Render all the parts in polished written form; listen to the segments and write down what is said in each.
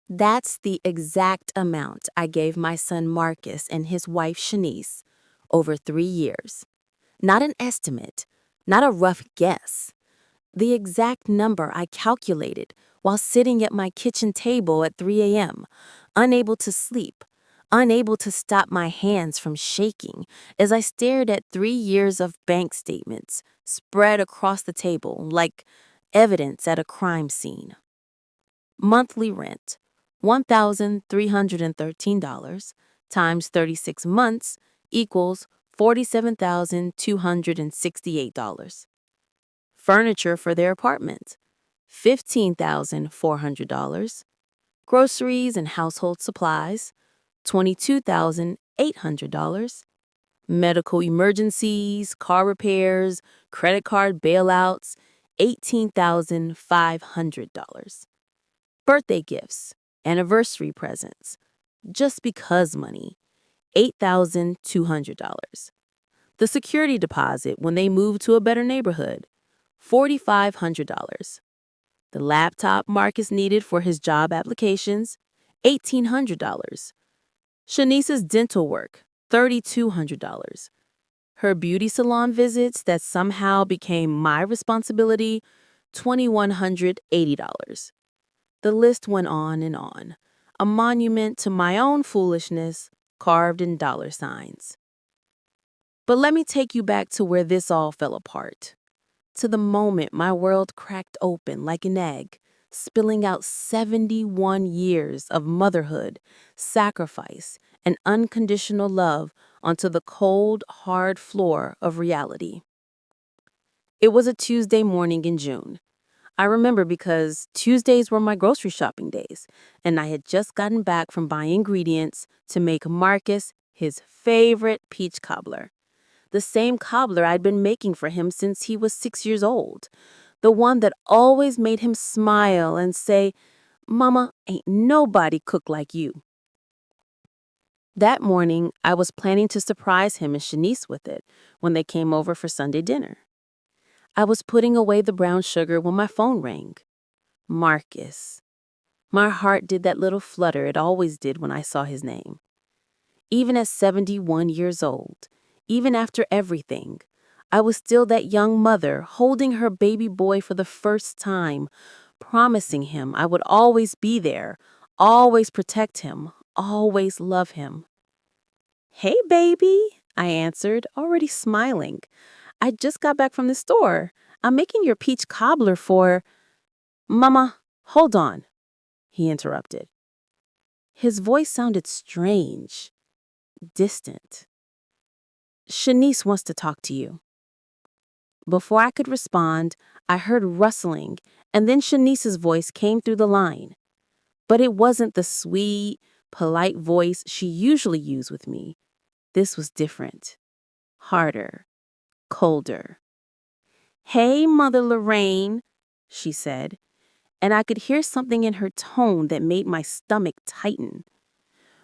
That's the exact amount I gave my son Marcus and his wife Shanice over 3 years. Not an estimate, not a rough guess. The exact number I calculated while sitting at my kitchen table at 3 a.m., unable to sleep, unable to stop my hands from shaking as I stared at 3 years of bank statements spread across the table like evidence at a crime scene. Monthly rent, $1,313 times 36 months equals $47,268. Furniture for their apartment, $15,400. Groceries and household supplies, $22,800. Medical emergencies, car repairs, credit card bailouts, $18,500. Birthday gifts, anniversary presents, just because money, $8,200. The security deposit when they move to a better neighborhood, $4,500. The laptop Marcus needed for his job applications, $1,800. Shanice's dental work, $3,200. Her beauty salon visits that somehow became my responsibility, $2,180. The list went on and on, a monument to my own foolishness carved in dollar signs. But let me take you back to where this all fell apart. To the moment my world cracked open like an egg, spilling out 71 years of motherhood, sacrifice, and unconditional love onto the cold, hard floor of reality. It was a Tuesday morning in June. I remember because Tuesdays were my grocery shopping days, and I had just gotten back from buying ingredients to make Marcus his favorite peach cobbler. The same cobbler I'd been making for him since he was 6 years old. The one that always made him smile and say, "Mama, ain't nobody cook like you." That morning, I was planning to surprise him and Shanice with it when they came over for Sunday dinner. I was putting away the brown sugar when my phone rang. Marcus. My heart did that little flutter it always did when I saw his name. Even at 71 years old, even after everything, I was still that young mother holding her baby boy for the first time, promising him I would always be there, always protect him, always love him. "Hey, baby," I answered, already smiling. "I just got back from the store. I'm making your peach cobbler for—" "Mama, hold on," he interrupted. His voice sounded strange, distant. "Shanice wants to talk to you." Before I could respond, I heard rustling, and then Shanice's voice came through the line. But it wasn't the sweet, polite voice she usually used with me. This was different, harder, colder. "Hey, Mother Lorraine," she said, and I could hear something in her tone that made my stomach tighten.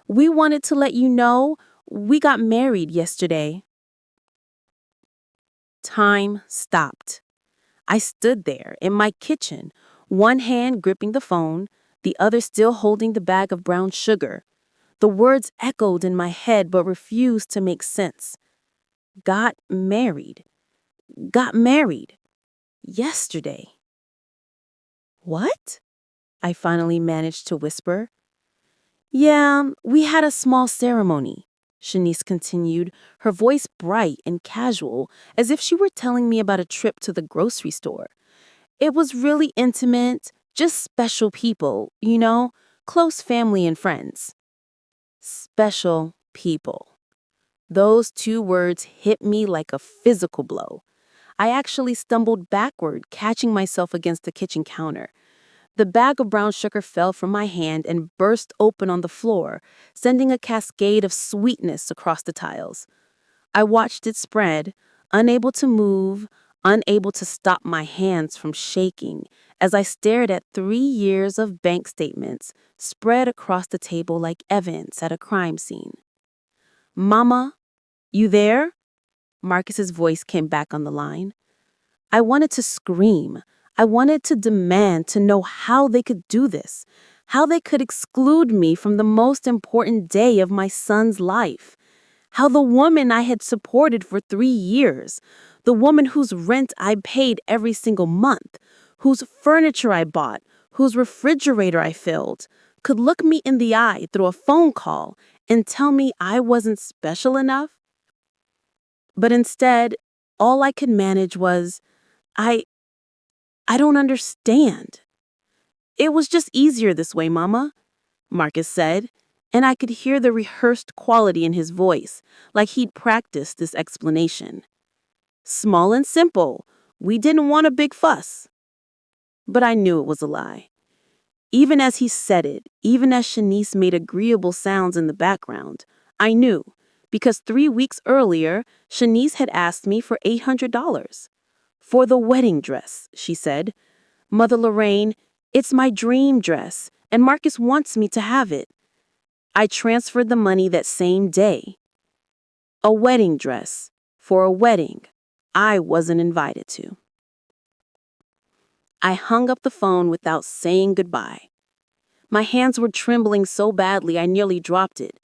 "We wanted to let you know we got married yesterday." Time stopped. I stood there in my kitchen, one hand gripping the phone, the other still holding the bag of brown sugar. The words echoed in my head but refused to make sense. Got married. Got married. Yesterday. "What?" I finally managed to whisper. "Yeah, we had a small ceremony," Shanice continued, her voice bright and casual, as if she were telling me about a trip to the grocery store. "It was really intimate, just special people, close family and friends." Special people. Those two words hit me like a physical blow. I actually stumbled backward, catching myself against the kitchen counter. The bag of brown sugar fell from my hand and burst open on the floor, sending a cascade of sweetness across the tiles. I watched it spread, unable to move, unable to stop my hands from shaking, as I stared at 3 years of bank statements spread across the table like evidence at a crime scene. "Mama, you there?" Marcus's voice came back on the line. I wanted to scream. I wanted to demand to know how they could do this, how they could exclude me from the most important day of my son's life, how the woman I had supported for 3 years, the woman whose rent I paid every single month, whose furniture I bought, whose refrigerator I filled, could look me in the eye through a phone call and tell me I wasn't special enough. But instead, all I could manage was, I I don't understand. It was just easier this way, Mama, Marcus said, and I could hear the rehearsed quality in his voice, like he'd practiced this explanation. Small and simple. We didn't want a big fuss. But I knew it was a lie. Even as he said it, even as Shanice made agreeable sounds in the background, I knew, because 3 weeks earlier, Shanice had asked me for $800. For the wedding dress, she said. Mother Lorraine, it's my dream dress, and Marcus wants me to have it. I transferred the money that same day. A wedding dress for a wedding I wasn't invited to. I hung up the phone without saying goodbye. My hands were trembling so badly I nearly dropped it.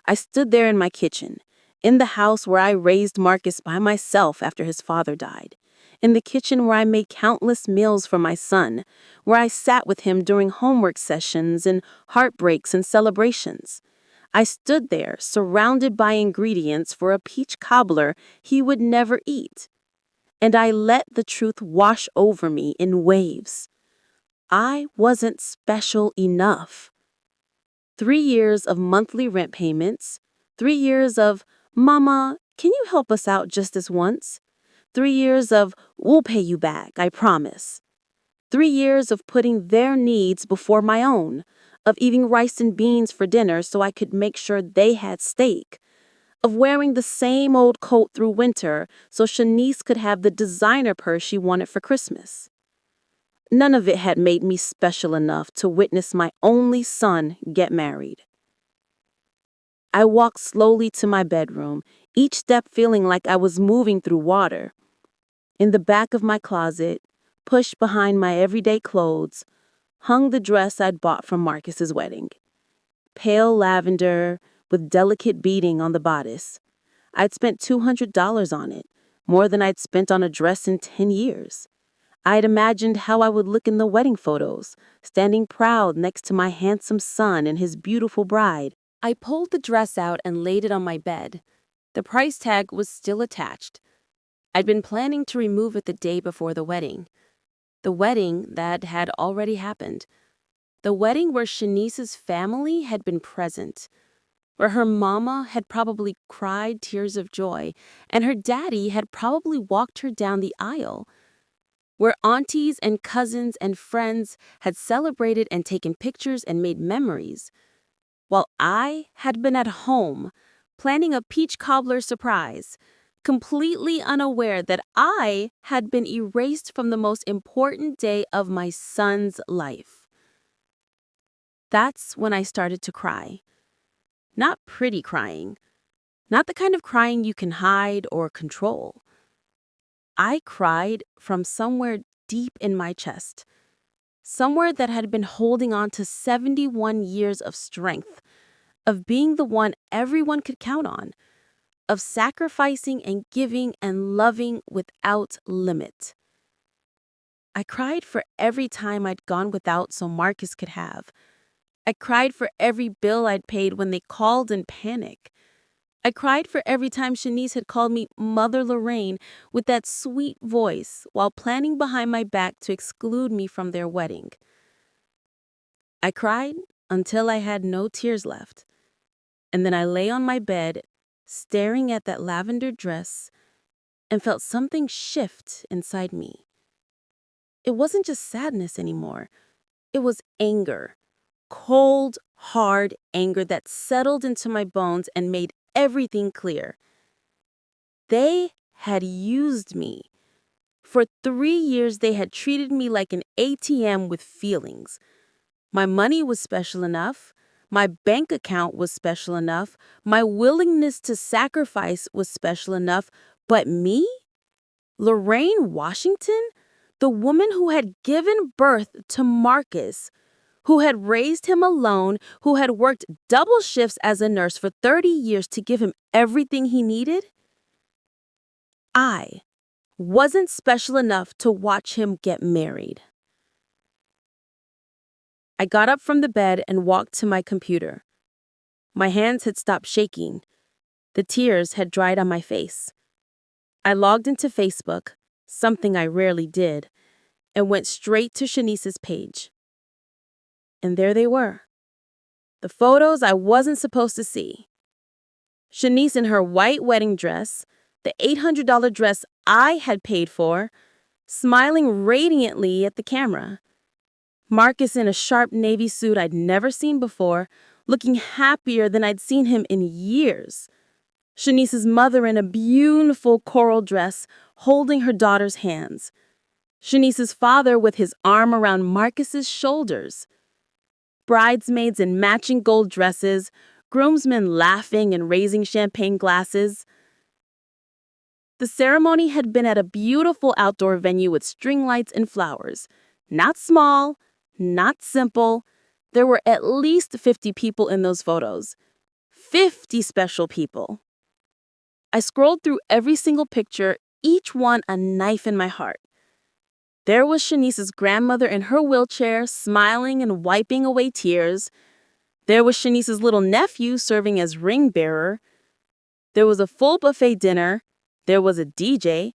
I stood there in my kitchen, in the house where I raised Marcus by myself after his father died, in the kitchen where I made countless meals for my son, where I sat with him during homework sessions and heartbreaks and celebrations. I stood there, surrounded by ingredients for a peach cobbler he would never eat. And I let the truth wash over me in waves. I wasn't special enough. 3 years of monthly rent payments, 3 years of, Mama, can you help us out just this once? 3 years of, we'll pay you back, I promise. 3 years of putting their needs before my own, of eating rice and beans for dinner so I could make sure they had steak, of wearing the same old coat through winter so Shanice could have the designer purse she wanted for Christmas. None of it had made me special enough to witness my only son get married. I walked slowly to my bedroom, each step feeling like I was moving through water. In the back of my closet, pushed behind my everyday clothes, hung the dress I'd bought from Marcus's wedding. Pale lavender, with delicate beading on the bodice. I'd spent $200 on it, more than I'd spent on a dress in 10 years. I'd imagined how I would look in the wedding photos, standing proud next to my handsome son and his beautiful bride. I pulled the dress out and laid it on my bed. The price tag was still attached. I'd been planning to remove it the day before the wedding. The wedding that had already happened. The wedding where Shanice's family had been present, where her mama had probably cried tears of joy, and her daddy had probably walked her down the aisle, where aunties and cousins and friends had celebrated and taken pictures and made memories, while I had been at home, planning a peach cobbler surprise, completely unaware that I had been erased from the most important day of my son's life. That's when I started to cry. Not pretty crying. Not the kind of crying you can hide or control. I cried from somewhere deep in my chest. Somewhere that had been holding on to 71 years of strength, of being the one everyone could count on, of sacrificing and giving and loving without limit. I cried for every time I'd gone without so Marcus could have. I cried for every bill I'd paid when they called in panic. I cried for every time Shanice had called me Mother Lorraine with that sweet voice while planning behind my back to exclude me from their wedding. I cried until I had no tears left. And then I lay on my bed, staring at that lavender dress, and felt something shift inside me. It wasn't just sadness anymore. It was anger. Cold, hard anger that settled into my bones and made everything clear. They had used me. For 3 years, they had treated me like an ATM with feelings. My money was special enough. My bank account was special enough. My willingness to sacrifice was special enough. But me? Lorraine Washington? The woman who had given birth to Marcus, who had raised him alone, who had worked double shifts as a nurse for 30 years to give him everything he needed? I wasn't special enough to watch him get married. I got up from the bed and walked to my computer. My hands had stopped shaking. The tears had dried on my face. I logged into Facebook, something I rarely did, and went straight to Shanice's page. And there they were. The photos I wasn't supposed to see. Shanice in her white wedding dress, the $800 dress I had paid for, smiling radiantly at the camera. Marcus in a sharp navy suit I'd never seen before, looking happier than I'd seen him in years. Shanice's mother in a beautiful coral dress, holding her daughter's hands. Shanice's father with his arm around Marcus's shoulders. Bridesmaids in matching gold dresses, groomsmen laughing and raising champagne glasses. The ceremony had been at a beautiful outdoor venue with string lights and flowers. Not small, not simple. There were at least 50 people in those photos. 50 special people. I scrolled through every single picture, each one a knife in my heart. There was Shanice's grandmother in her wheelchair, smiling and wiping away tears. There was Shanice's little nephew serving as ring bearer. There was a full buffet dinner. There was a DJ.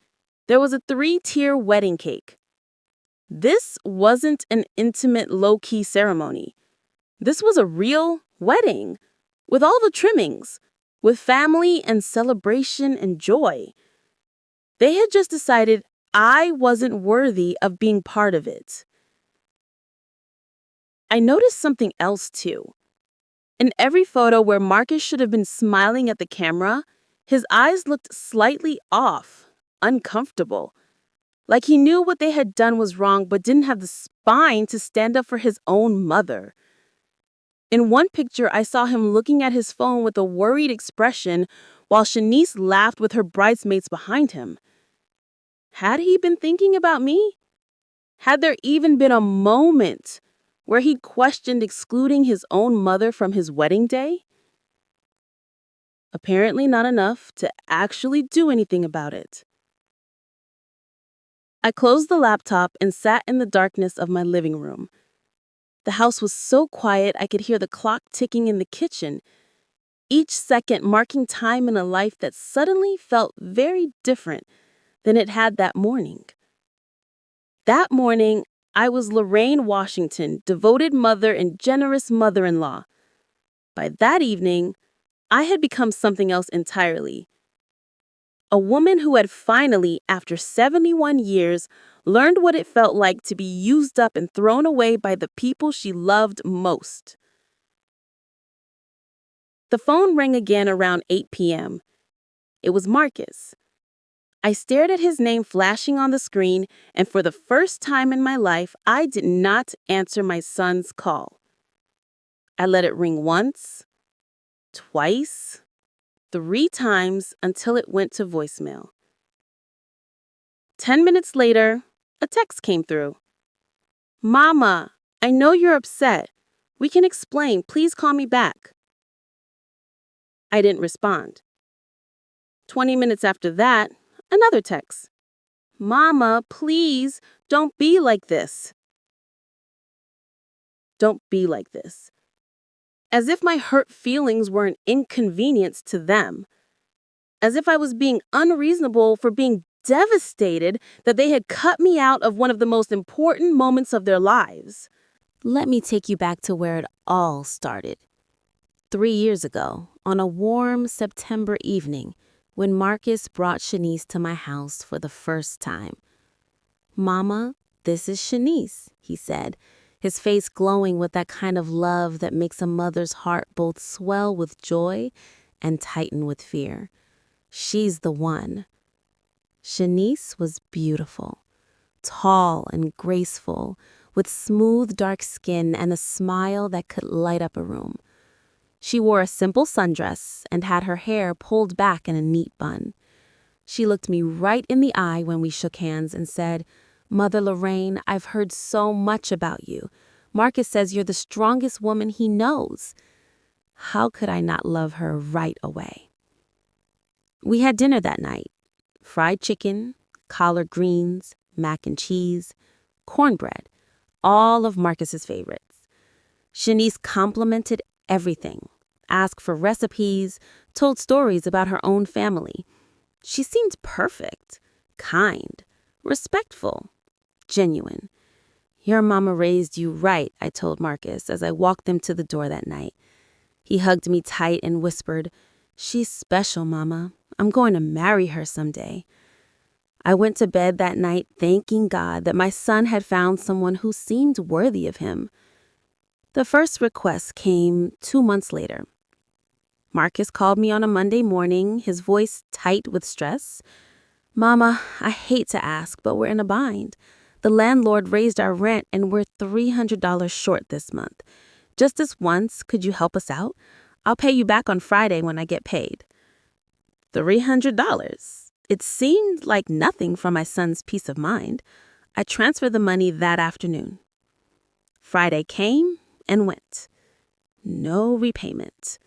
There was a 3-tier wedding cake. This wasn't an intimate, low-key ceremony. This was a real wedding, with all the trimmings, with family and celebration and joy. They had just decided I wasn't worthy of being part of it. I noticed something else too. In every photo where Marcus should have been smiling at the camera, his eyes looked slightly off, uncomfortable. Like he knew what they had done was wrong but didn't have the spine to stand up for his own mother. In one picture, I saw him looking at his phone with a worried expression while Shanice laughed with her bridesmaids behind him. Had he been thinking about me? Had there even been a moment where he questioned excluding his own mother from his wedding day? Apparently not enough to actually do anything about it. I closed the laptop and sat in the darkness of my living room. The house was so quiet I could hear the clock ticking in the kitchen, each second marking time in a life that suddenly felt very different than it had that morning. That morning, I was Lorraine Washington, devoted mother and generous mother-in-law. By that evening, I had become something else entirely. A woman who had finally, after 71 years, learned what it felt like to be used up and thrown away by the people she loved most. The phone rang again around 8 p.m. It was Marcus. I stared at his name flashing on the screen, and for the first time in my life, I did not answer my son's call. I let it ring once, twice, 3 times until it went to voicemail. 10 minutes later, a text came through. "Mama, I know you're upset. We can explain. Please call me back." I didn't respond. 20 minutes after that, another text. "Mama, please, don't be like this." Don't be like this. As if my hurt feelings were an inconvenience to them. As if I was being unreasonable for being devastated that they had cut me out of one of the most important moments of their lives. Let me take you back to where it all started. 3 years ago, on a warm September evening, when Marcus brought Shanice to my house for the first time. "Mama, this is Shanice," he said, his face glowing with that kind of love that makes a mother's heart both swell with joy and tighten with fear. She's the one. Shanice was beautiful, tall and graceful, with smooth dark skin and a smile that could light up a room. She wore a simple sundress and had her hair pulled back in a neat bun. She looked me right in the eye when we shook hands and said, "Mother Lorraine, I've heard so much about you. Marcus says you're the strongest woman he knows. How could I not love her right away? We had dinner that night. Fried chicken, collard greens, mac and cheese, cornbread, all of Marcus's favorites. Shanice complimented everything, asked for recipes, told stories about her own family. She seemed perfect, kind, respectful, genuine. Your mama raised you right, I told Marcus as I walked them to the door that night. He hugged me tight and whispered, "She's special, Mama. I'm going to marry her someday." I went to bed that night thanking God that my son had found someone who seemed worthy of him. The first request came 2 months later. Marcus called me on a Monday morning, his voice tight with stress. "Mama, I hate to ask, but we're in a bind. The landlord raised our rent and we're $300 short this month. Just this once, could you help us out? I'll pay you back on Friday when I get paid." $300. It seemed like nothing for my son's peace of mind. I transferred the money that afternoon. Friday came and went. No repayment.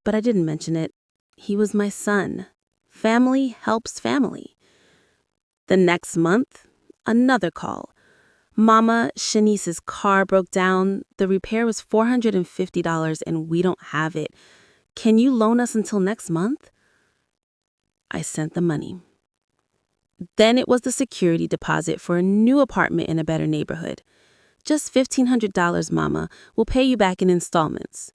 But I didn't mention it. He was my son. Family helps family. The next month, another call. "Mama, Shanice's car broke down. The repair was $450 and we don't have it. Can you loan us until next month?" I sent the money. Then it was the security deposit for a new apartment in a better neighborhood. "Just $1,500, Mama. We'll pay you back in installments."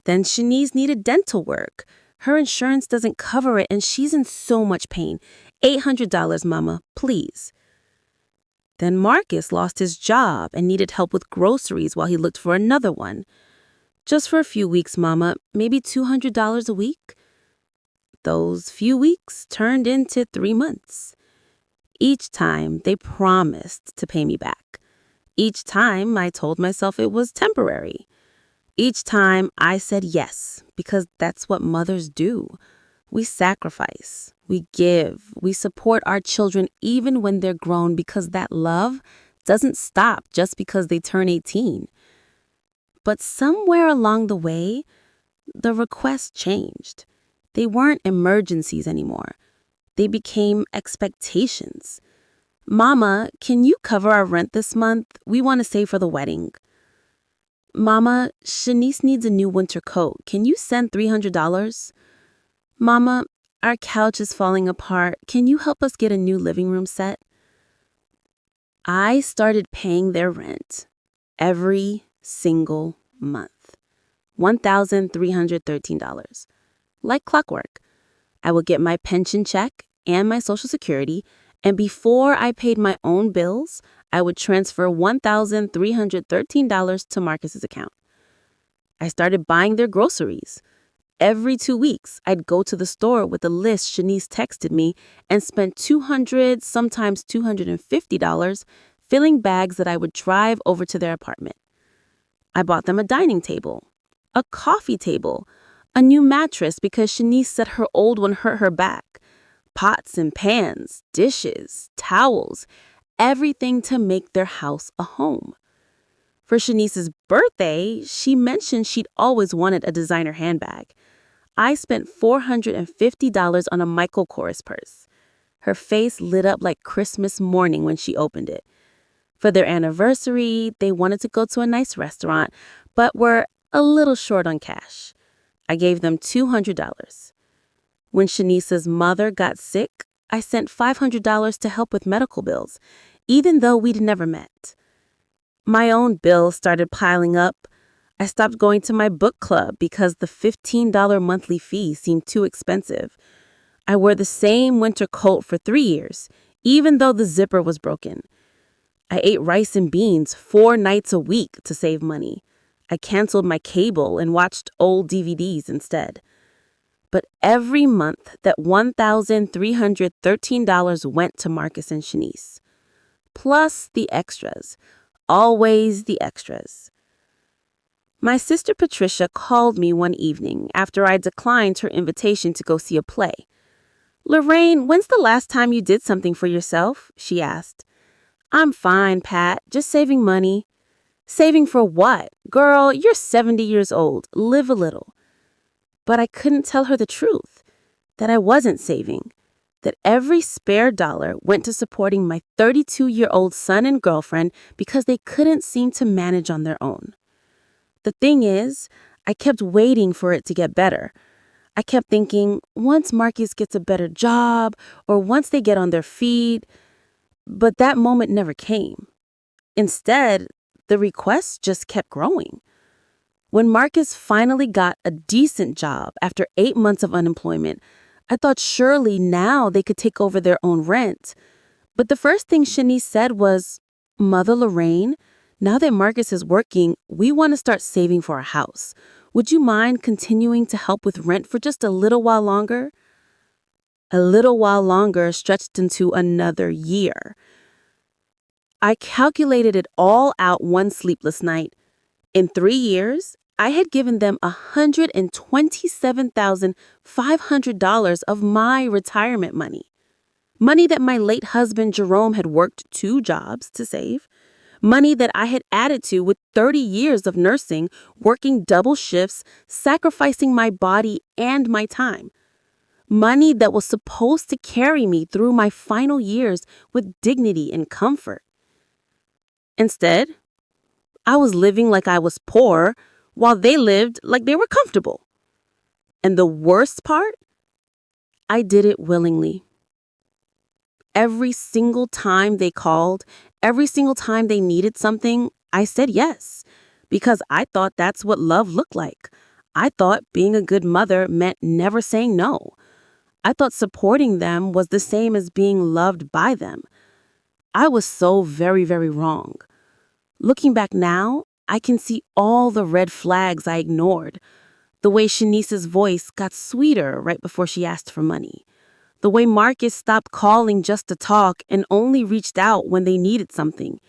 Then Shanice needed dental work. Her insurance doesn't cover it and she's in so much pain. $800, Mama, please. Then Marcus lost his job and needed help with groceries while he looked for another one. "Just for a few weeks, Mama, maybe $200 a week." Those few weeks turned into 3 months. Each time they promised to pay me back. Each time I told myself it was temporary. Each time I said yes, because that's what mothers do. We sacrifice, we give, we support our children even when they're grown because that love doesn't stop just because they turn 18. But somewhere along the way, the requests changed. They weren't emergencies anymore. They became expectations. "Mama, can you cover our rent this month? We want to save for the wedding." "Mama, Shanice needs a new winter coat. Can you send $300? "Mama, our couch is falling apart. Can you help us get a new living room set?" I started paying their rent every single month. $1,313. Like clockwork. I would get my pension check and my Social Security, and before I paid my own bills, I would transfer $1,313 to Marcus's account. I started buying their groceries. Every 2 weeks, I'd go to the store with a list Shanice texted me and spent $200, sometimes $250, filling bags that I would drive over to their apartment. I bought them a dining table, a coffee table, a new mattress because Shanice said her old one hurt her back, pots and pans, dishes, towels, everything to make their house a home. For Shanice's birthday, she mentioned she'd always wanted a designer handbag. I spent $450 on a Michael Kors purse. Her face lit up like Christmas morning when she opened it. For their anniversary, they wanted to go to a nice restaurant, but were a little short on cash. I gave them $200. When Shanice's mother got sick, I sent $500 to help with medical bills, even though we'd never met. My own bills started piling up. I stopped going to my book club because the $15 monthly fee seemed too expensive. I wore the same winter coat for 3 years, even though the zipper was broken. I ate rice and beans 4 nights a week to save money. I canceled my cable and watched old DVDs instead. But every month, that $1,313 went to Marcus and Shanice. Plus the extras. Always the extras. My sister Patricia called me one evening after I declined her invitation to go see a play. "Lorraine, when's the last time you did something for yourself?" she asked. "I'm fine, Pat, just saving money." Saving for what? Girl, you're 70 years old. Live a little. But I couldn't tell her the truth, that I wasn't saving, that every spare dollar went to supporting my 32-year-old son and girlfriend because they couldn't seem to manage on their own. The thing is, I kept waiting for it to get better. I kept thinking, once Marcus gets a better job or once they get on their feet, but that moment never came. Instead, the requests just kept growing. When Marcus finally got a decent job after 8 months of unemployment, I thought surely now they could take over their own rent. But the first thing Shanice said was, Mother Lorraine, now that Marcus is working, we want to start saving for a house. Would you mind continuing to help with rent for just a little while longer? A little while longer stretched into another year. I calculated it all out one sleepless night. In 3 years, I had given them $127,500 of my retirement money. Money that my late husband Jerome had worked 2 jobs to save. Money that I had added to with 30 years of nursing, working double shifts, sacrificing my body and my time. Money that was supposed to carry me through my final years with dignity and comfort. Instead, I was living like I was poor while they lived like they were comfortable. And the worst part? I did it willingly. Every single time they called, every single time they needed something, I said yes, because I thought that's what love looked like. I thought being a good mother meant never saying no. I thought supporting them was the same as being loved by them. I was so very, very wrong. Looking back now, I can see all the red flags I ignored. The way Shanice's voice got sweeter right before she asked for money. The way Marcus stopped calling just to talk and only reached out when they needed something.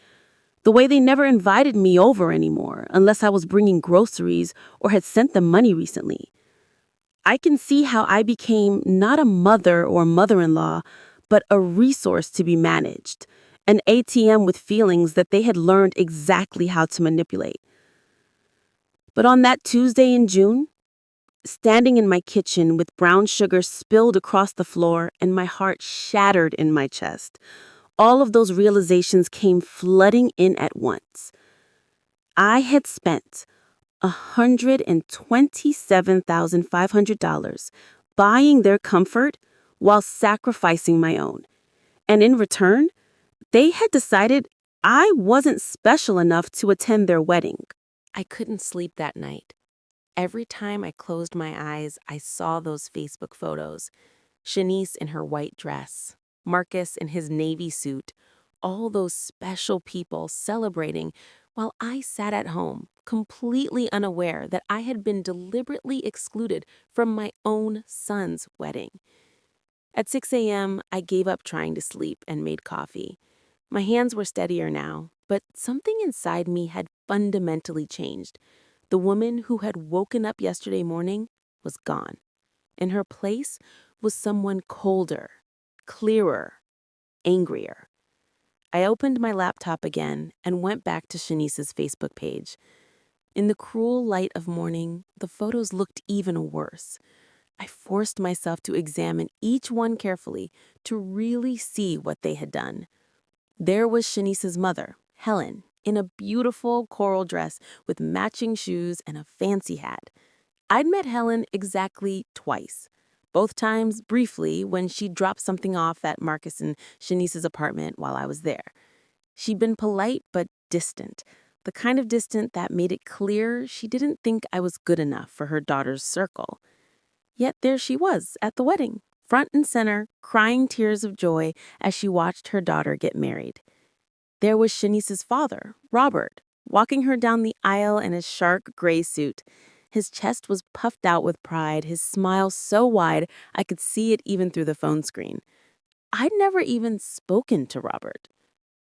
The way they never invited me over anymore unless I was bringing groceries or had sent them money recently. I can see how I became not a mother or mother-in-law, but a resource to be managed. An ATM with feelings that they had learned exactly how to manipulate. But on that Tuesday in June, standing in my kitchen with brown sugar spilled across the floor and my heart shattered in my chest, all of those realizations came flooding in at once. I had spent $127,500 buying their comfort while sacrificing my own. And in return, they had decided I wasn't special enough to attend their wedding. I couldn't sleep that night. Every time I closed my eyes, I saw those Facebook photos. Shanice in her white dress, Marcus in his navy suit, all those special people celebrating while I sat at home, completely unaware that I had been deliberately excluded from my own son's wedding. At 6 a.m., I gave up trying to sleep and made coffee. My hands were steadier now, but something inside me had fundamentally changed. The woman who had woken up yesterday morning was gone. In her place was someone colder, clearer, angrier. I opened my laptop again and went back to Shanice's Facebook page. In the cruel light of morning, the photos looked even worse. I forced myself to examine each one carefully to really see what they had done. There was Shanice's mother, Helen, in a beautiful coral dress with matching shoes and a fancy hat. I'd met Helen exactly twice, both times briefly when she dropped something off at Marcus and Shanice's apartment while I was there. She'd been polite but distant, the kind of distant that made it clear she didn't think I was good enough for her daughter's circle. Yet there she was at the wedding, front and center, crying tears of joy as she watched her daughter get married. There was Shanice's father, Robert, walking her down the aisle in a shark gray suit. His chest was puffed out with pride, his smile so wide I could see it even through the phone screen. I'd never even spoken to Robert,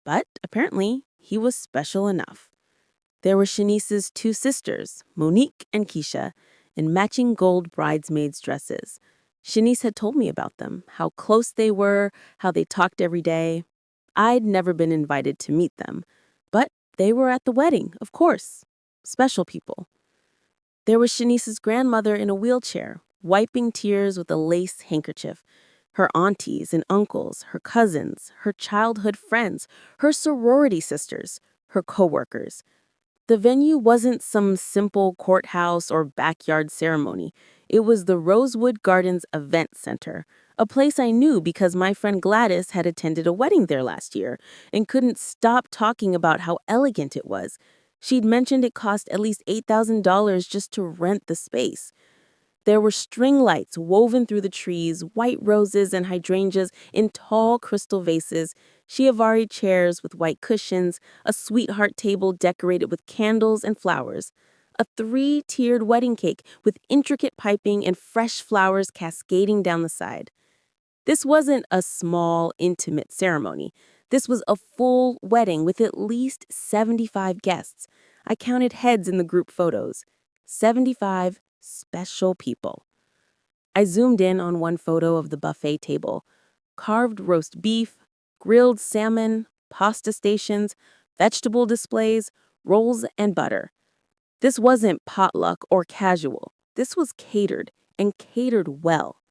but apparently he was special enough. There were Shanice's 2 sisters, Monique and Keisha, in matching gold bridesmaids' dresses. Shanice had told me about them, how close they were, how they talked every day. I'd never been invited to meet them, but They were at the wedding, of course. Special people. There was Shanice's grandmother in a wheelchair, wiping tears with a lace handkerchief. Her aunties and uncles, her cousins, her childhood friends, her sorority sisters, her coworkers. The venue wasn't some simple courthouse or backyard ceremony. It was the Rosewood Gardens Event Center, a place I knew because my friend Gladys had attended a wedding there last year and couldn't stop talking about how elegant it was. She'd mentioned it cost at least $8,000 just to rent the space. There were string lights woven through the trees, white roses and hydrangeas in tall crystal vases, Chiavari chairs with white cushions, a sweetheart table decorated with candles and flowers, a three-tiered wedding cake with intricate piping and fresh flowers cascading down the side. This wasn't a small, intimate ceremony. This was a full wedding with at least 75 guests. I counted heads in the group photos. 75 special people. I zoomed in on one photo of the buffet table. Carved roast beef, grilled salmon, pasta stations, vegetable displays, rolls, and butter. This wasn't potluck or casual. This was catered, and catered well.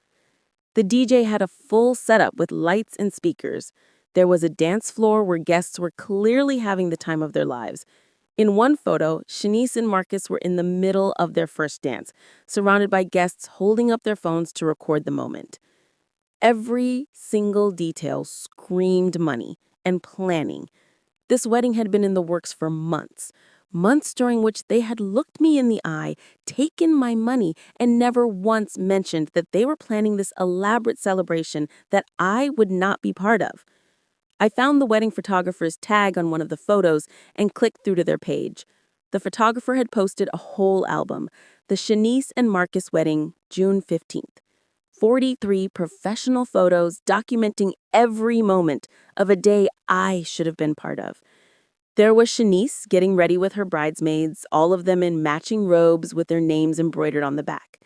The DJ had a full setup with lights and speakers. There was a dance floor where guests were clearly having the time of their lives. In one photo, Shanice and Marcus were in the middle of their first dance, surrounded by guests holding up their phones to record the moment. Every single detail screamed money and planning. This wedding had been in the works for months. Months during which they had looked me in the eye, taken my money, and never once mentioned that they were planning this elaborate celebration that I would not be part of. I found the wedding photographer's tag on one of the photos and clicked through to their page. The photographer had posted a whole album, The Shanice and Marcus Wedding, June 15th. 43 professional photos documenting every moment of a day I should have been part of. There was Shanice getting ready with her bridesmaids, all of them in matching robes with their names embroidered on the back.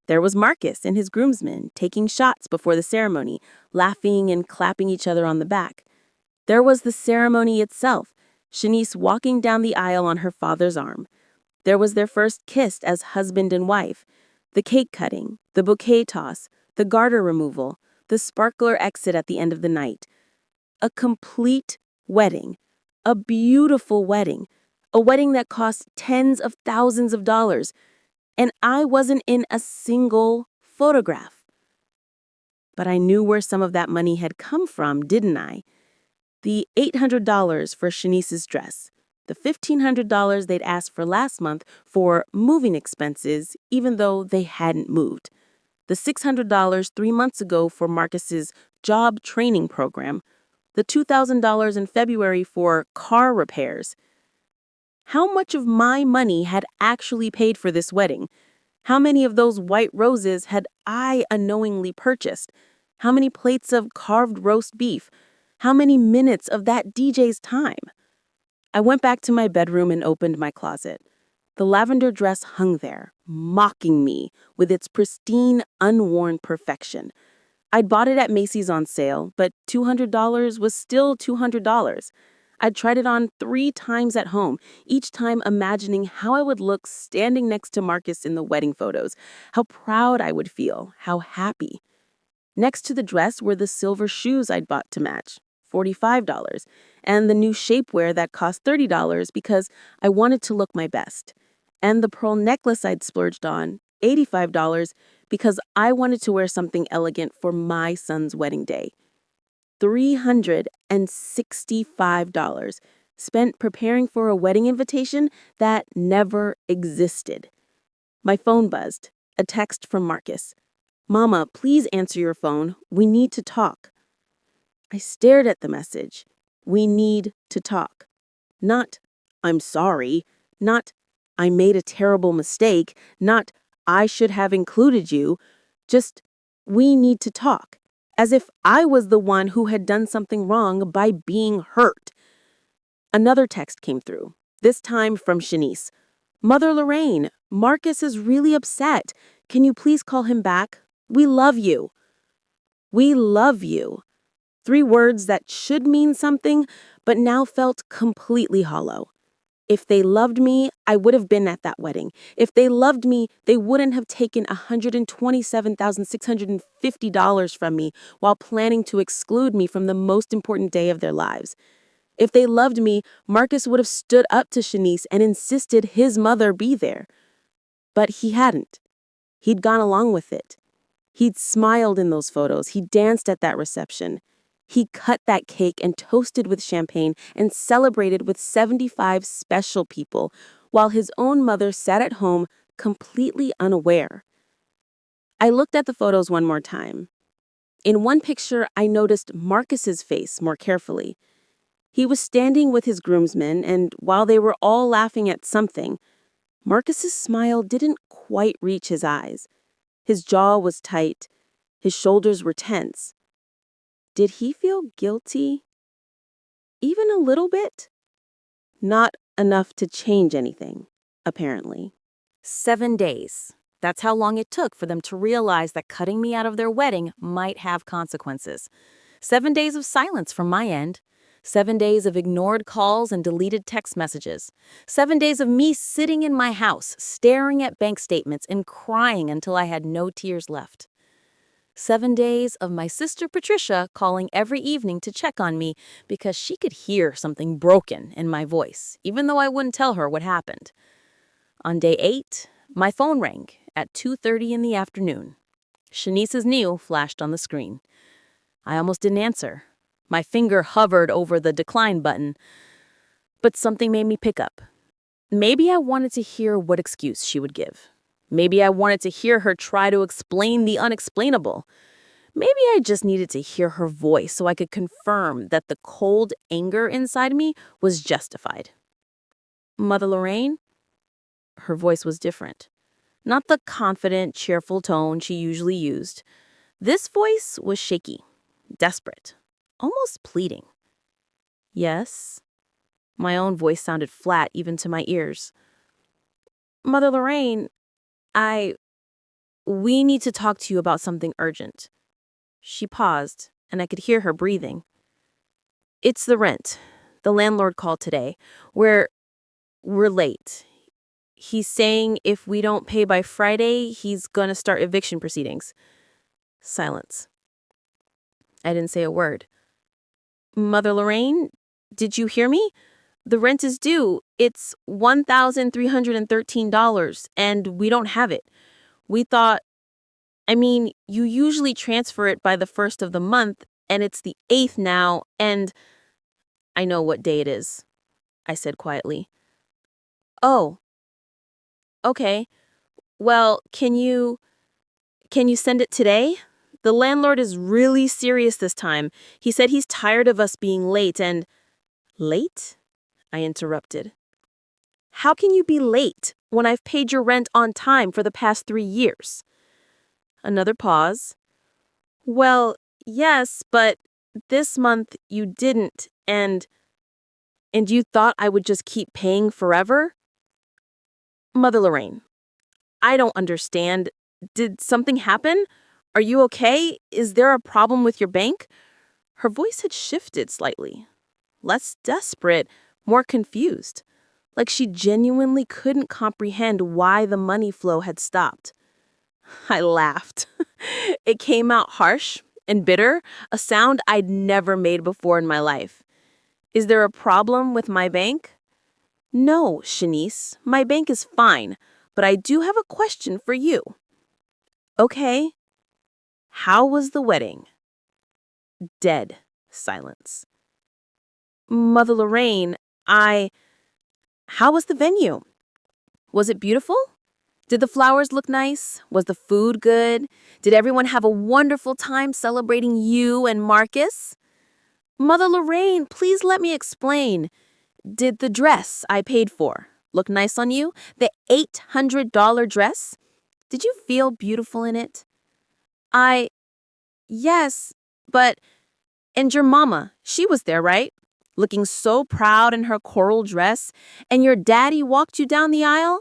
There was Marcus and his groomsmen taking shots before the ceremony, laughing and clapping each other on the back. There was the ceremony itself, Shanice walking down the aisle on her father's arm. There was their first kiss as husband and wife, the cake cutting, the bouquet toss, the garter removal, the sparkler exit at the end of the night. A complete wedding. A beautiful wedding. A wedding that cost tens of thousands of dollars. And I wasn't in a single photograph. But I knew where some of that money had come from, didn't I? The $800 for Shanice's dress. The $1,500 they'd asked for last month for moving expenses, even though they hadn't moved. The $600 3 months ago for Marcus's job training program. The $2,000 in February for car repairs. How much of my money had actually paid for this wedding? How many of those white roses had I unknowingly purchased? How many plates of carved roast beef? How many minutes of that DJ's time? I went back to my bedroom and opened my closet. The lavender dress hung there, mocking me with its pristine, unworn perfection. I'd bought it at Macy's on sale, but $200 was still $200. I'd tried it on 3 times at home, each time imagining how I would look standing next to Marcus in the wedding photos, how proud I would feel, how happy. Next to the dress were the silver shoes I'd bought to match, $45, and the new shapewear that cost $30 because I wanted to look my best, and the pearl necklace I'd splurged on, $85, because I wanted to wear something elegant for my son's wedding day. $365 spent preparing for a wedding invitation that never existed. My phone buzzed, a text from Marcus. "Mama, please answer your phone. We need to talk." I stared at the message. We need to talk. Not, "I'm sorry." Not, "I made a terrible mistake." Not, "I should have included you." Just, "We need to talk." As if I was the one who had done something wrong by being hurt. Another text came through, this time from Shanice. "Mother Lorraine, Marcus is really upset. Can you please call him back? We love you." We love you. 3 words that should mean something, but now felt completely hollow. If they loved me, I would have been at that wedding. If they loved me, they wouldn't have taken $127,650 from me while planning to exclude me from the most important day of their lives. If they loved me, Marcus would have stood up to Shanice and insisted his mother be there. But he hadn't. He'd gone along with it. He'd smiled in those photos. He danced at that reception. He cut that cake and toasted with champagne and celebrated with 75 special people, while his own mother sat at home completely unaware. I looked at the photos one more time. In one picture, I noticed Marcus's face more carefully. He was standing with his groomsmen, and while they were all laughing at something, Marcus's smile didn't quite reach his eyes. His jaw was tight. His shoulders were tense. Did he feel guilty? Even a little bit? Not enough to change anything, apparently. 7 days. That's how long it took for them to realize that cutting me out of their wedding might have consequences. 7 days of silence from my end. 7 days of ignored calls and deleted text messages. 7 days of me sitting in my house, staring at bank statements and crying until I had no tears left. 7 days of my sister Patricia calling every evening to check on me because she could hear something broken in my voice, even though I wouldn't tell her what happened. On day 8, my phone rang at 2:30 in the afternoon. Shanice's Neil flashed on the screen. I almost didn't answer. My finger hovered over the decline button, but something made me pick up. Maybe I wanted to hear what excuse she would give. Maybe I wanted to hear her try to explain the unexplainable. Maybe I just needed to hear her voice so I could confirm that the cold anger inside me was justified. Mother Lorraine? Her voice was different. Not the confident, cheerful tone she usually used. This voice was shaky, desperate, almost pleading. Yes? My own voice sounded flat even to my ears. Mother Lorraine, we need to talk to you about something urgent. She paused, and I could hear her breathing. It's the rent. The landlord called today. We're late. He's saying if we don't pay by Friday, he's gonna start eviction proceedings. Silence. I didn't say a word. Mother Lorraine, did you hear me? The rent is due. It's $1,313, and we don't have it. We thought, you usually transfer it by the 1st of the month, and it's the 8th now, and I know what day it is, I said quietly. Oh, okay. Well, can you send it today? The landlord is really serious this time. He said he's tired of us being late and... Late? I interrupted. How can you be late when I've paid your rent on time for the past 3 years? Another pause. Well, yes, but this month you didn't, and you thought I would just keep paying forever? Mother Lorraine, I don't understand. Did something happen? Are you okay? Is there a problem with your bank? Her voice had shifted slightly. Less desperate, more confused. Like she genuinely couldn't comprehend why the money flow had stopped. I laughed. It came out harsh and bitter, a sound I'd never made before in my life. Is there a problem with my bank? No, Shanice, my bank is fine, but I do have a question for you. Okay. How was the wedding? Dead silence. Mother Lorraine, how was the venue? Was it beautiful? Did the flowers look nice? Was the food good? Did everyone have a wonderful time celebrating you and Marcus? Mother Lorraine, please let me explain. Did the dress I paid for look nice on you? The $800 dress? Did you feel beautiful in it? Yes, but... And your mama, she was there, right? Looking so proud in her coral dress. And your daddy walked you down the aisle?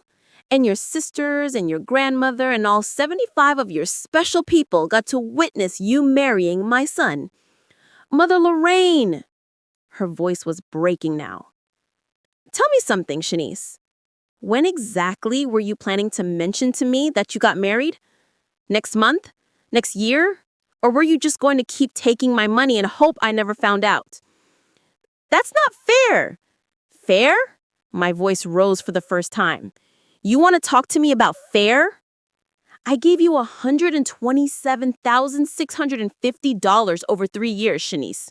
And your sisters and your grandmother and all 75 of your special people got to witness you marrying my son. Mother Lorraine! Her voice was breaking now. Tell me something, Shanice. When exactly were you planning to mention to me that you got married? Next month? Next year? Or were you just going to keep taking my money and hope I never found out? That's not fair. Fair? My voice rose for the first time. You want to talk to me about fair? I gave you $127,650 over 3 years, Shanice.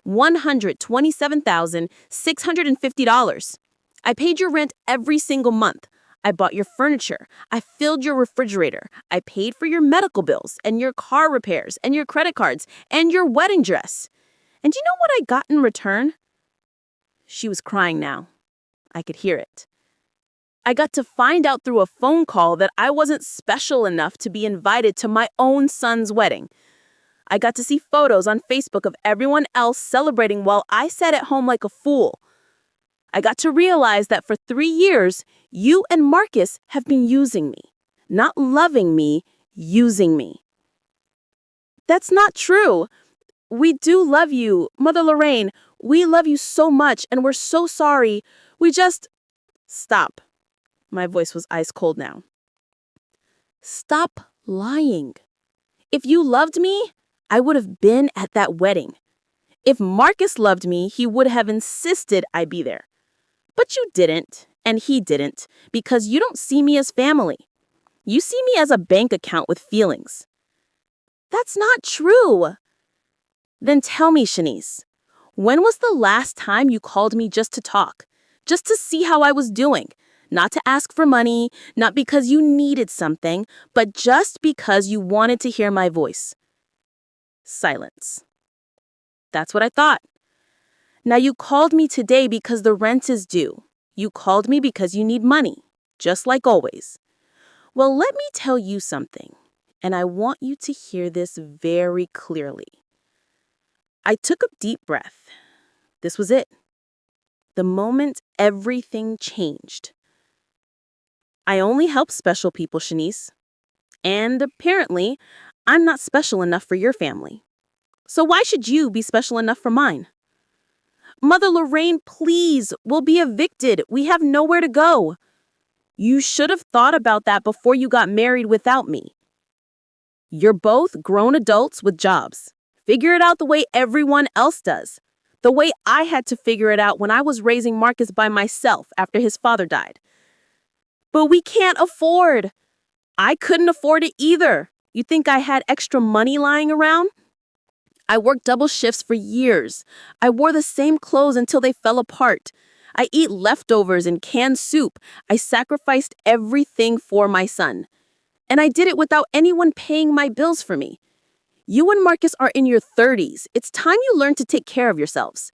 $127,650. I paid your rent every single month. I bought your furniture. I filled your refrigerator. I paid for your medical bills and your car repairs and your credit cards and your wedding dress. And do you know what I got in return? She was crying now. I could hear it. I got to find out through a phone call that I wasn't special enough to be invited to my own son's wedding. I got to see photos on Facebook of everyone else celebrating while I sat at home like a fool. I got to realize that for 3 years, you and Marcus have been using me. Not loving me, using me. That's not true. We do love you, Mother Lorraine. We love you so much, and we're so sorry. We just... Stop. My voice was ice cold now. Stop lying. If you loved me, I would have been at that wedding. If Marcus loved me, he would have insisted I be there. But you didn't, and he didn't, because you don't see me as family. You see me as a bank account with feelings. That's not true. Then tell me, Shanice, when was the last time you called me just to talk? Just to see how I was doing? Not to ask for money, not because you needed something, but just because you wanted to hear my voice. Silence. That's what I thought. Now you called me today because the rent is due. You called me because you need money, just like always. Well, let me tell you something, and I want you to hear this very clearly. I took a deep breath. This was it. The moment everything changed. I only help special people, Shanice. And apparently, I'm not special enough for your family. So why should you be special enough for mine? Mother Lorraine, please, we'll be evicted. We have nowhere to go. You should have thought about that before you got married without me. You're both grown adults with jobs. Figure it out the way everyone else does. The way I had to figure it out when I was raising Marcus by myself after his father died. But we can't afford. I couldn't afford it either. You think I had extra money lying around? I worked double shifts for years. I wore the same clothes until they fell apart. I eat leftovers and canned soup. I sacrificed everything for my son. And I did it without anyone paying my bills for me. You and Marcus are in your 30s. It's time you learn to take care of yourselves.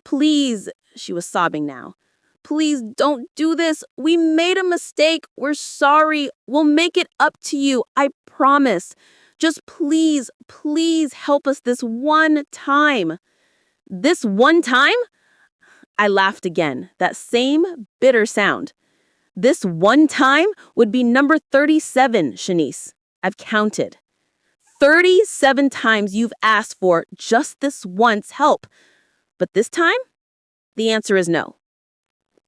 Please, she was sobbing now. Please don't do this. We made a mistake. We're sorry. We'll make it up to you. I promise. Just please, please help us this one time. This one time? I laughed again, that same bitter sound. This one time would be number 37, Shanice. I've counted. 37 times you've asked for just this once help. But this time, the answer is no.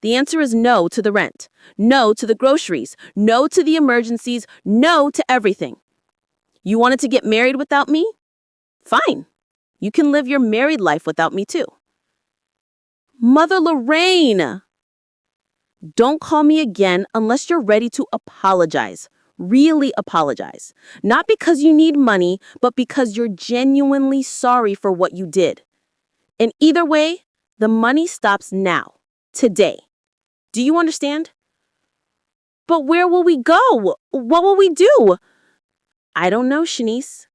The answer is no to the rent, no to the groceries, no to the emergencies, no to everything. You wanted to get married without me? Fine. You can live your married life without me too. Mother Lorraine! Don't call me again unless you're ready to apologize. Really apologize. Not because you need money, but because you're genuinely sorry for what you did. And either way, the money stops now, today. Do you understand? But where will we go? What will we do? I don't know, Shanice.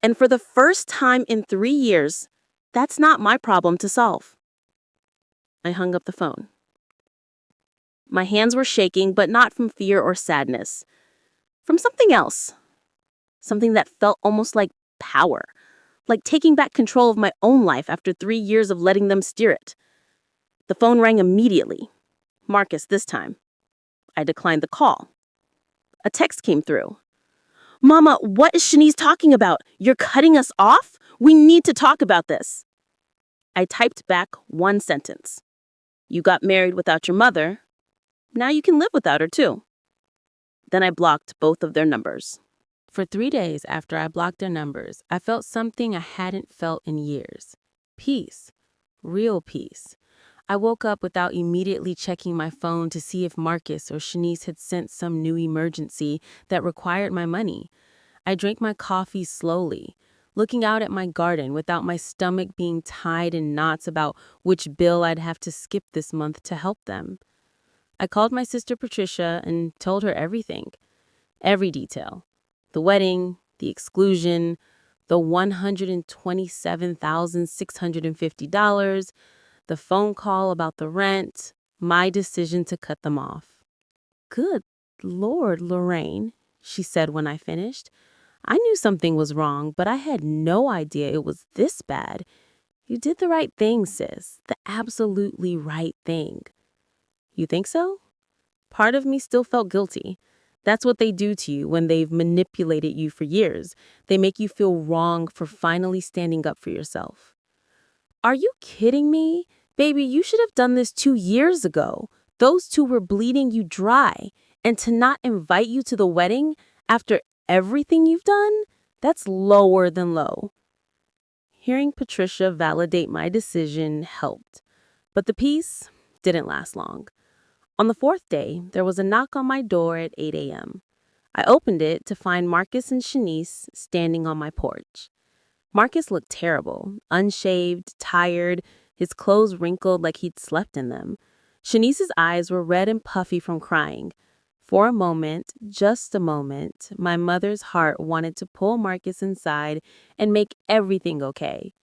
And for the first time in 3 years, that's not my problem to solve. I hung up the phone. My hands were shaking, but not from fear or sadness. From something else. Something that felt almost like power. Like taking back control of my own life after 3 years of letting them steer it. The phone rang immediately. Marcus this time. I declined the call. A text came through. Mama, what is Shanice talking about? You're cutting us off? We need to talk about this. I typed back one sentence. You got married without your mother. Now you can live without her too. Then I blocked both of their numbers. For 3 days after I blocked their numbers, I felt something I hadn't felt in years. Peace. Real peace. I woke up without immediately checking my phone to see if Marcus or Shanice had sent some new emergency that required my money. I drank my coffee slowly, looking out at my garden without my stomach being tied in knots about which bill I'd have to skip this month to help them. I called my sister Patricia and told her everything, every detail. The wedding, the exclusion, the $127,650, the phone call about the rent, my decision to cut them off. "Good Lord, Lorraine," she said when I finished. "I knew something was wrong, but I had no idea it was this bad. You did the right thing, sis. The absolutely right thing." "You think so?" Part of me still felt guilty. That's what they do to you when they've manipulated you for years. They make you feel wrong for finally standing up for yourself. "Are you kidding me? Baby, you should have done this 2 years ago. Those two were bleeding you dry. And to not invite you to the wedding after everything you've done? That's lower than low." Hearing Patricia validate my decision helped. But the peace didn't last long. On the fourth day, there was a knock on my door at 8 a.m. I opened it to find Marcus and Shanice standing on my porch. Marcus looked terrible, unshaved, tired, his clothes wrinkled like he'd slept in them. Shanice's eyes were red and puffy from crying. For a moment, just a moment, my mother's heart wanted to pull Marcus inside and make everything okay.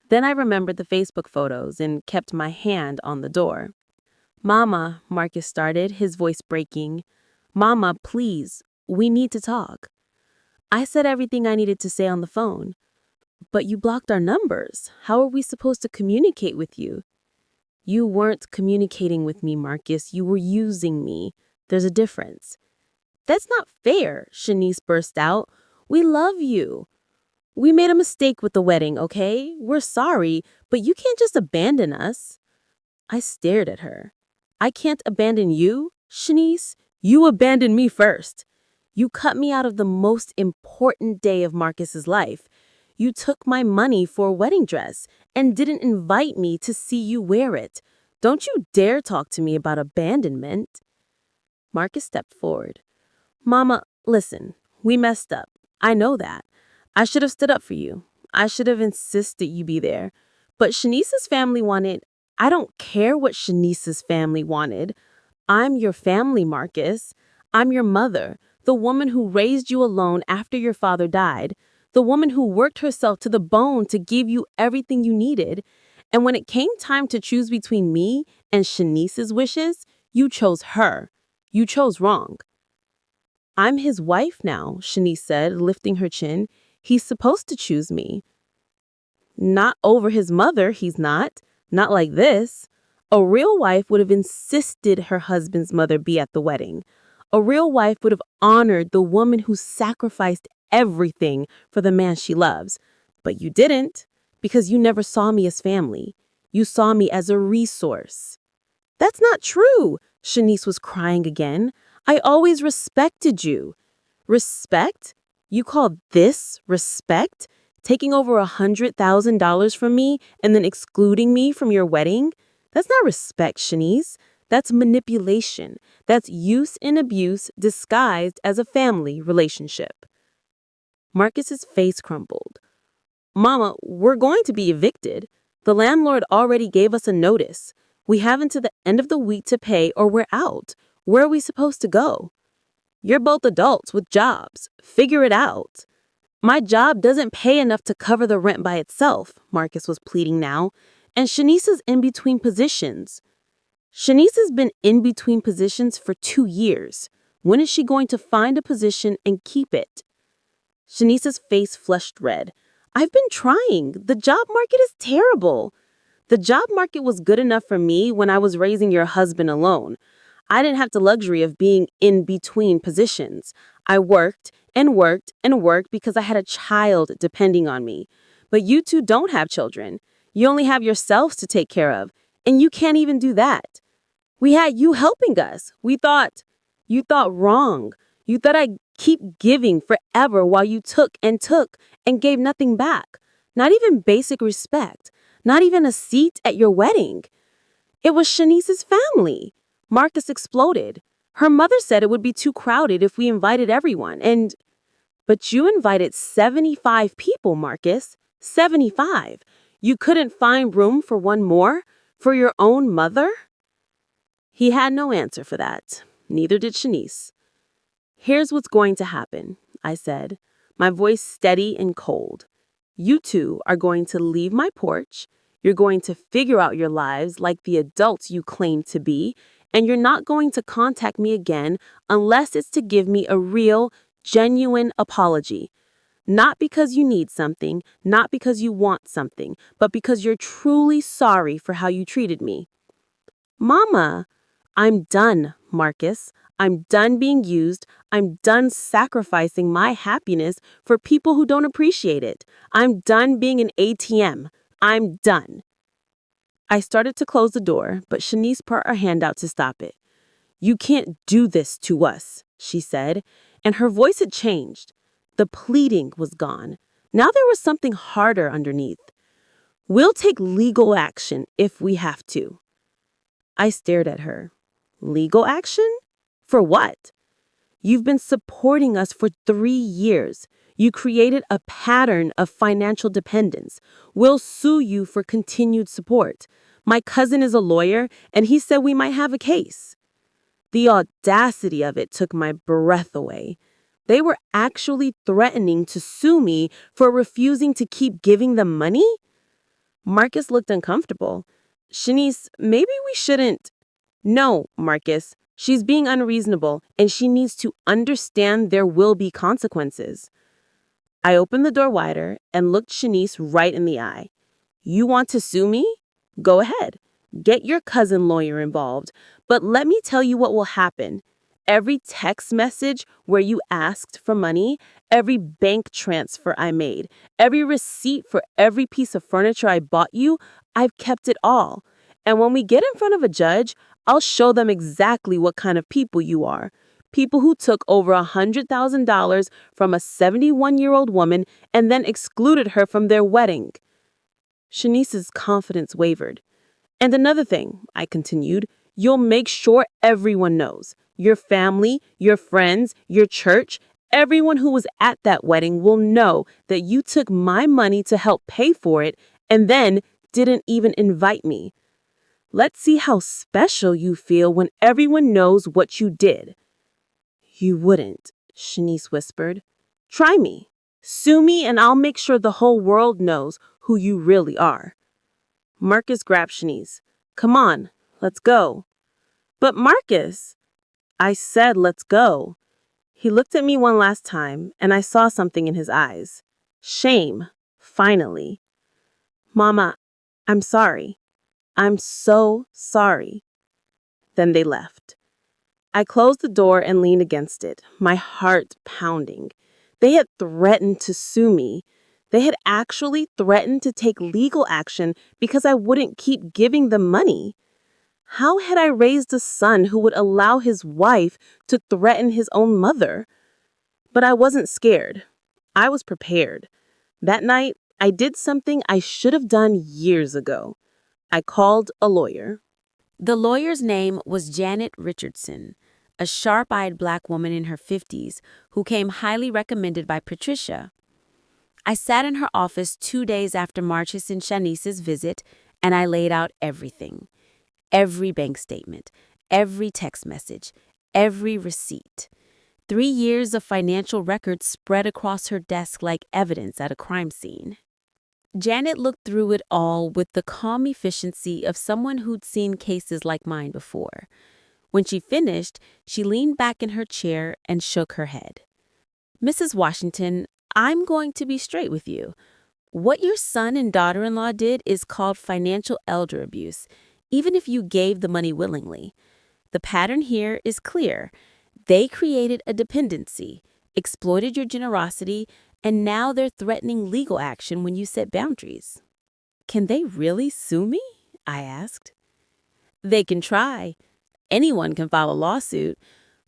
Then I remembered the Facebook photos and kept my hand on the door. "Mama," Marcus started, his voice breaking. "Mama, please, we need to talk." I said everything I needed to say on the phone. "But you blocked our numbers. How are we supposed to communicate with you?" "You weren't communicating with me, Marcus. You were using me. There's a difference." "That's not fair," Shanice burst out. "We love you. We made a mistake with the wedding, okay? We're sorry, but you can't just abandon us." I stared at her. "I can't abandon you, Shanice. You abandoned me first. You cut me out of the most important day of Marcus's life. You took my money for a wedding dress and didn't invite me to see you wear it. Don't you dare talk to me about abandonment." Marcus stepped forward. "Mama, listen, we messed up. I know that. I should have stood up for you. I should have insisted you be there. But Shanice's family wanted. I don't care what Shanice's family wanted. I'm your family, Marcus. I'm your mother, the woman who raised you alone after your father died, the woman who worked herself to the bone to give you everything you needed. And when it came time to choose between me and Shanice's wishes, you chose her. You chose wrong." "I'm his wife now," Shanice said, lifting her chin. "He's supposed to choose me." "Not over his mother, he's not. Not like this. A real wife would have insisted her husband's mother be at the wedding. A real wife would have honored the woman who sacrificed everything for the man she loves. But you didn't, because you never saw me as family. You saw me as a resource." "That's not true," Shanice was crying again. "I always respected you." "Respect? You call this respect? Taking over $100,000 from me and then excluding me from your wedding? That's not respect, Shanice. That's manipulation. That's use and abuse disguised as a family relationship." Marcus's face crumpled. "Mama, we're going to be evicted. The landlord already gave us a notice. We have until the end of the week to pay or we're out. Where are we supposed to go?" "You're both adults with jobs. Figure it out." "My job doesn't pay enough to cover the rent by itself," Marcus was pleading now. "And Shanice is in between positions." "Shanice has been in between positions for 2 years. When is she going to find a position and keep it?" Shanice's face flushed red. "I've been trying. The job market is terrible." "The job market was good enough for me when I was raising your husband alone. I didn't have the luxury of being in between positions. I worked and worked and worked because I had a child depending on me. But you two don't have children. You only have yourselves to take care of. And you can't even do that. We had you helping us. You thought wrong. You thought I'd keep giving forever while you took and gave nothing back. Not even basic respect. Not even a seat at your wedding. It was Shanice's family. Marcus exploded. Her mother said it would be too crowded if we invited everyone. But you invited 75 people, Marcus. 75. You couldn't find room for one more? For your own mother? He had no answer for that. Neither did Shanice. Here's what's going to happen, I said, my voice steady and cold. You two are going to leave my porch. You're going to figure out your lives like the adults you claim to be, and you're not going to contact me again unless it's to give me a real, genuine apology. Not because you need something, not because you want something, but because you're truly sorry for how you treated me. Mama, I'm done, Marcus. I'm done being used. I'm done sacrificing my happiness for people who don't appreciate it. I'm done being an ATM. I'm done. I started to close the door, but Shanice put her hand out to stop it. You can't do this to us, she said, and her voice had changed. The pleading was gone. Now there was something harder underneath. We'll take legal action if we have to. I stared at her. Legal action? For what? You've been supporting us for 3 years. You created a pattern of financial dependence. We'll sue you for continued support. My cousin is a lawyer, and he said we might have a case. The audacity of it took my breath away. They were actually threatening to sue me for refusing to keep giving them money? Marcus looked uncomfortable. Shanice, maybe we shouldn't. No, Marcus. She's being unreasonable, and she needs to understand there will be consequences. I opened the door wider and looked Shanice right in the eye. You want to sue me? Go ahead. Get your cousin lawyer involved. But let me tell you what will happen. Every text message where you asked for money, every bank transfer I made, every receipt for every piece of furniture I bought you, I've kept it all. And when we get in front of a judge, I'll show them exactly what kind of people you are. People who took over $100,000 from a 71-year-old woman and then excluded her from their wedding. Shanice's confidence wavered. And another thing, I continued, you'll make sure everyone knows. Your family, your friends, your church, everyone who was at that wedding will know that you took my money to help pay for it and then didn't even invite me. Let's see how special you feel when everyone knows what you did. You wouldn't, Shanice whispered. Try me. Sue me and I'll make sure the whole world knows who you really are. Marcus grabbed Shanice. Come on, let's go. But Marcus, I said let's go. He looked at me one last time and I saw something in his eyes. Shame, finally. Mama, I'm sorry. I'm so sorry. Then they left. I closed the door and leaned against it, my heart pounding. They had threatened to sue me. They had actually threatened to take legal action because I wouldn't keep giving them money. How had I raised a son who would allow his wife to threaten his own mother? But I wasn't scared. I was prepared. That night, I did something I should have done years ago. I called a lawyer. The lawyer's name was Janet Richardson, a sharp-eyed Black woman in her 50s who came highly recommended by Patricia. I sat in her office 2 days after Marcus and Shanice's visit, and I laid out everything. Every bank statement, every text message, every receipt. 3 years of financial records spread across her desk like evidence at a crime scene. Janet looked through it all with the calm efficiency of someone who'd seen cases like mine before. When she finished, she leaned back in her chair and shook her head. Mrs. Washington, I'm going to be straight with you. What your son and daughter-in-law did is called financial elder abuse, even if you gave the money willingly. The pattern here is clear. They created a dependency, exploited your generosity, and now they're threatening legal action when you set boundaries. Can they really sue me? I asked. They can try. Anyone can file a lawsuit,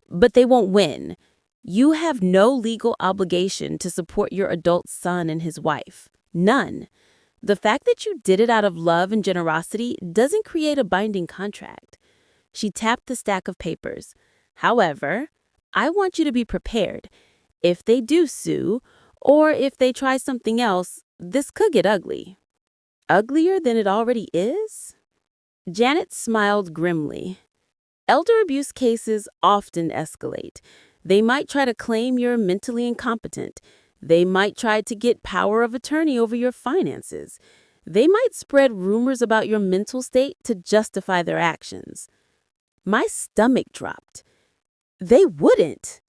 but they won't win. You have no legal obligation to support your adult son and his wife. None. The fact that you did it out of love and generosity doesn't create a binding contract. She tapped the stack of papers. However, I want you to be prepared. If they do sue, or if they try something else, this could get ugly. Uglier than it already is? Janet smiled grimly. Elder abuse cases often escalate. They might try to claim you're mentally incompetent. They might try to get power of attorney over your finances. They might spread rumors about your mental state to justify their actions. My stomach dropped. They wouldn't.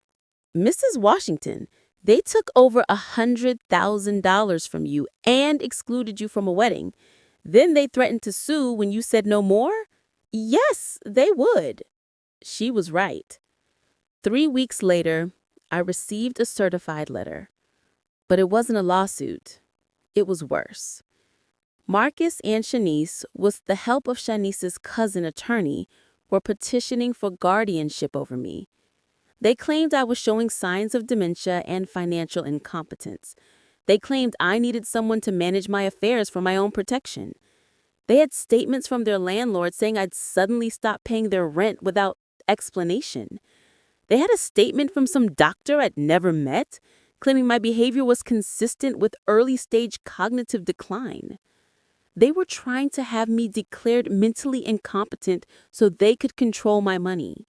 Mrs. Washington, they took over $100,000 from you and excluded you from a wedding. Then they threatened to sue when you said no more? Yes, they would. She was right. 3 weeks later, I received a certified letter. But it wasn't a lawsuit. It was worse. Marcus and Shanice, with the help of Shanice's cousin attorney, were petitioning for guardianship over me. They claimed I was showing signs of dementia and financial incompetence. They claimed I needed someone to manage my affairs for my own protection. They had statements from their landlord saying I'd suddenly stop paying their rent without explanation. They had a statement from some doctor I'd never met, claiming my behavior was consistent with early-stage cognitive decline. They were trying to have me declared mentally incompetent so they could control my money.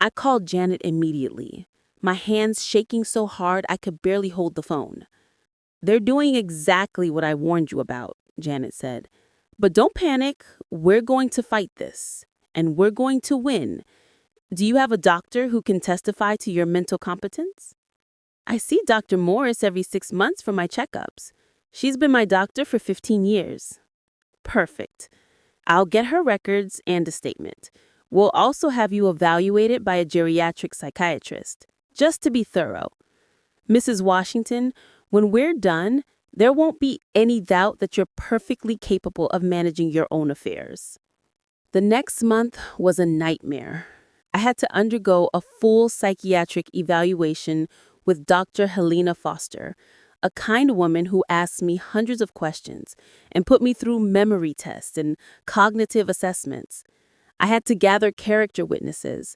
I called Janet immediately, my hands shaking so hard I could barely hold the phone. "They're doing exactly what I warned you about," Janet said. "But don't panic. We're going to fight this, and we're going to win. Do you have a doctor who can testify to your mental competence?" "I see Dr. Morris every 6 months for my checkups. She's been my doctor for 15 years. "Perfect. I'll get her records and a statement. We'll also have you evaluated by a geriatric psychiatrist, just to be thorough. Mrs. Washington, when we're done, there won't be any doubt that you're perfectly capable of managing your own affairs." The next month was a nightmare. I had to undergo a full psychiatric evaluation with Dr. Helena Foster, a kind woman who asked me hundreds of questions and put me through memory tests and cognitive assessments. I had to gather character witnesses.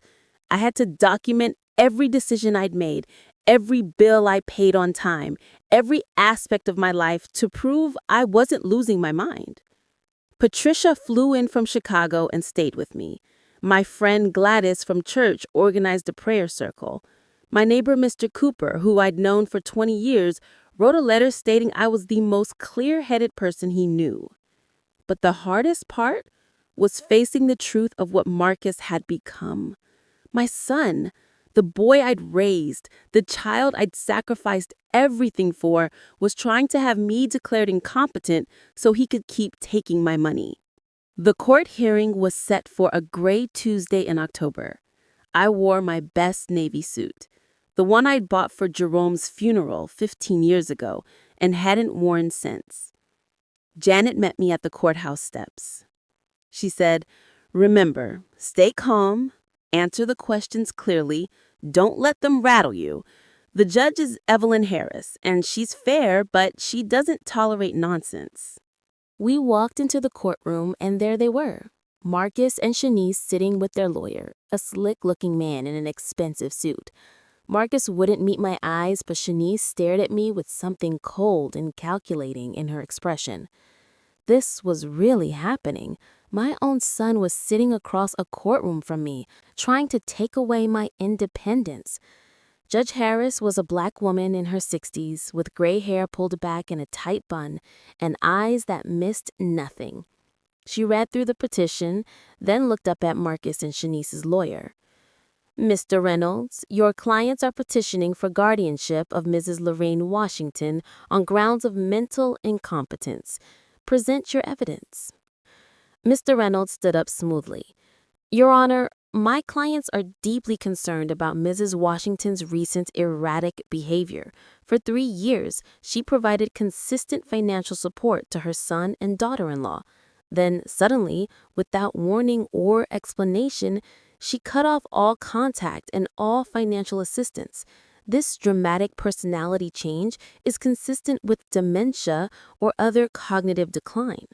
I had to document every decision I'd made, every bill I paid on time, every aspect of my life to prove I wasn't losing my mind. Patricia flew in from Chicago and stayed with me. My friend Gladys from church organized a prayer circle. My neighbor, Mr. Cooper, who I'd known for 20 years, wrote a letter stating I was the most clear-headed person he knew. But the hardest part was facing the truth of what Marcus had become. My son, the boy I'd raised, the child I'd sacrificed everything for, was trying to have me declared incompetent so he could keep taking my money. The court hearing was set for a gray Tuesday in October. I wore my best navy suit, the one I'd bought for Jerome's funeral 15 years ago and hadn't worn since. Janet met me at the courthouse steps. She said, "Remember, stay calm, answer the questions clearly, don't let them rattle you. The judge is Evelyn Harris, and she's fair, but she doesn't tolerate nonsense." We walked into the courtroom, and there they were, Marcus and Shanice sitting with their lawyer, a slick-looking man in an expensive suit. Marcus wouldn't meet my eyes, but Shanice stared at me with something cold and calculating in her expression. This was really happening. My own son was sitting across a courtroom from me, trying to take away my independence. Judge Harris was a black woman in her 60s with gray hair pulled back in a tight bun and eyes that missed nothing. She read through the petition, then looked up at Marcus and Shanice's lawyer. "Mr. Reynolds, your clients are petitioning for guardianship of Mrs. Lorraine Washington on grounds of mental incompetence. Present your evidence." Mr. Reynolds stood up smoothly. "Your Honor, my clients are deeply concerned about Mrs. Washington's recent erratic behavior. For 3 years, she provided consistent financial support to her son and daughter-in-law. Then, suddenly, without warning or explanation, she cut off all contact and all financial assistance. This dramatic personality change is consistent with dementia or other cognitive decline.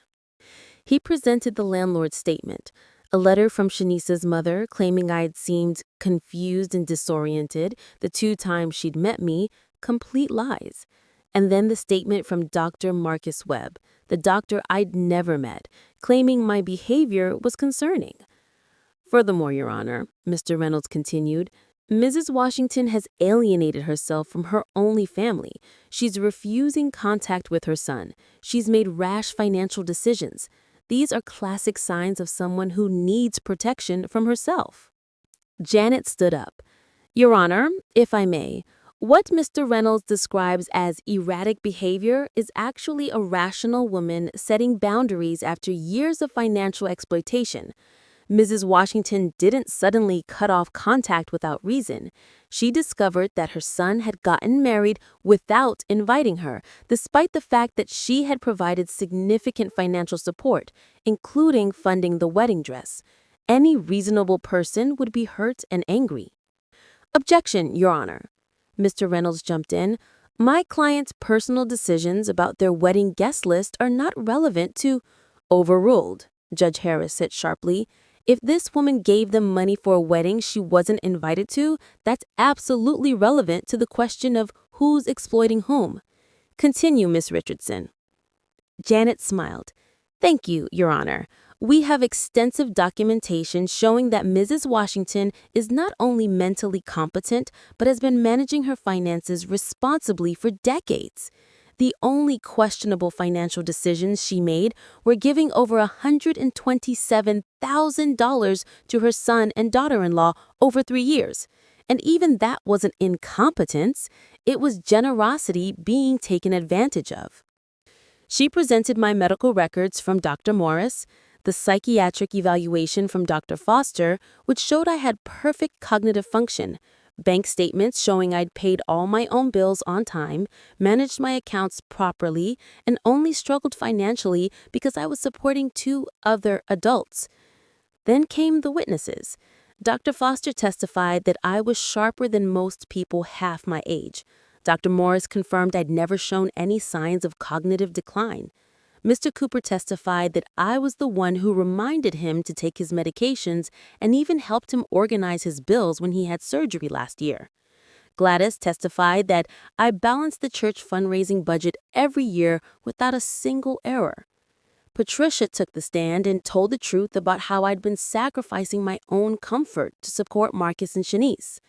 He presented the landlord's statement, a letter from Shanice's mother claiming I'd seemed confused and disoriented the 2 times she'd met me, complete lies. And then the statement from Dr. Marcus Webb, the doctor I'd never met, claiming my behavior was concerning. Furthermore, Your Honor, Mr. Reynolds continued, Mrs. Washington has alienated herself from her only family. She's refusing contact with her son. She's made rash financial decisions. These are classic signs of someone who needs protection from herself. Janet stood up. Your Honor, if I may, what Mr. Reynolds describes as erratic behavior is actually a rational woman setting boundaries after years of financial exploitation. Mrs. Washington didn't suddenly cut off contact without reason. She discovered that her son had gotten married without inviting her, despite the fact that she had provided significant financial support, including funding the wedding dress. Any reasonable person would be hurt and angry. Objection, Your Honor. Mr. Reynolds jumped in. My client's personal decisions about their wedding guest list are not relevant to— Overruled, Judge Harris said sharply. If this woman gave them money for a wedding she wasn't invited to, that's absolutely relevant to the question of who's exploiting whom. Continue, Miss Richardson. Janet smiled. Thank you, Your Honor. We have extensive documentation showing that Mrs. Washington is not only mentally competent, but has been managing her finances responsibly for decades. The only questionable financial decisions she made were giving over $127,000 to her son and daughter-in-law over 3 years. And even that wasn't incompetence, it was generosity being taken advantage of. She presented my medical records from Dr. Morris, the psychiatric evaluation from Dr. Foster, which showed I had perfect cognitive function, bank statements showing I'd paid all my own bills on time, managed my accounts properly, and only struggled financially because I was supporting 2 other adults. Then came the witnesses. Dr. Foster testified that I was sharper than most people half my age. Dr. Morris confirmed I'd never shown any signs of cognitive decline. Mr. Cooper testified that I was the one who reminded him to take his medications and even helped him organize his bills when he had surgery last year. Gladys testified that I balanced the church fundraising budget every year without a single error. Patricia took the stand and told the truth about how I'd been sacrificing my own comfort to support Marcus and Shanice.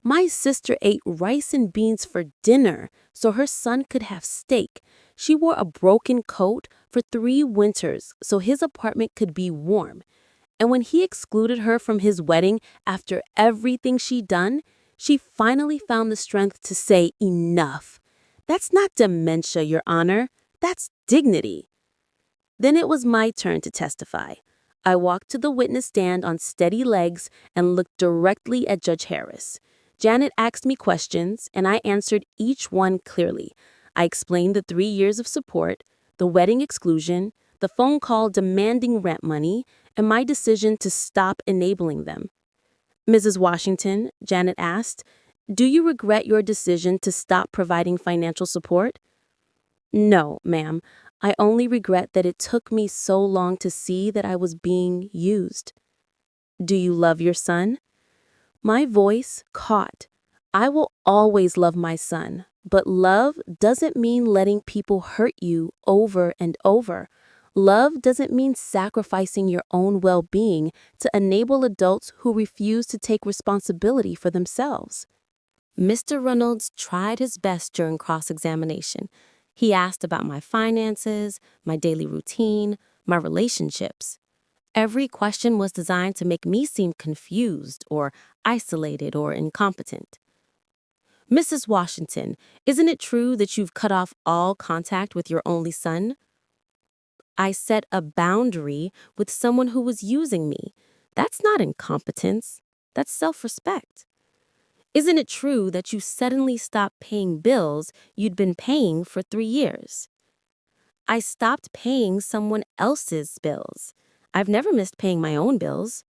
My sister ate rice and beans for dinner so her son could have steak. She wore a broken coat for 3 winters so his apartment could be warm. And when he excluded her from his wedding after everything she'd done, she finally found the strength to say enough. That's not dementia, Your Honor. That's dignity. Then it was my turn to testify. I walked to the witness stand on steady legs and looked directly at Judge Harris. Janet asked me questions, and I answered each one clearly. I explained the 3 years of support, the wedding exclusion, the phone call demanding rent money, and my decision to stop enabling them. Mrs. Washington, Janet asked, do you regret your decision to stop providing financial support? No, ma'am. I only regret that it took me so long to see that I was being used. Do you love your son? My voice caught. I will always love my son, but love doesn't mean letting people hurt you over and over. Love doesn't mean sacrificing your own well-being to enable adults who refuse to take responsibility for themselves. Mr. Reynolds tried his best during cross-examination. He asked about my finances, my daily routine, my relationships. Every question was designed to make me seem confused or isolated or incompetent. Mrs. Washington, isn't it true that you've cut off all contact with your only son? I set a boundary with someone who was using me. That's not incompetence. That's self-respect. Isn't it true that you suddenly stopped paying bills you'd been paying for 3 years? I stopped paying someone else's bills. I've never missed paying my own bills.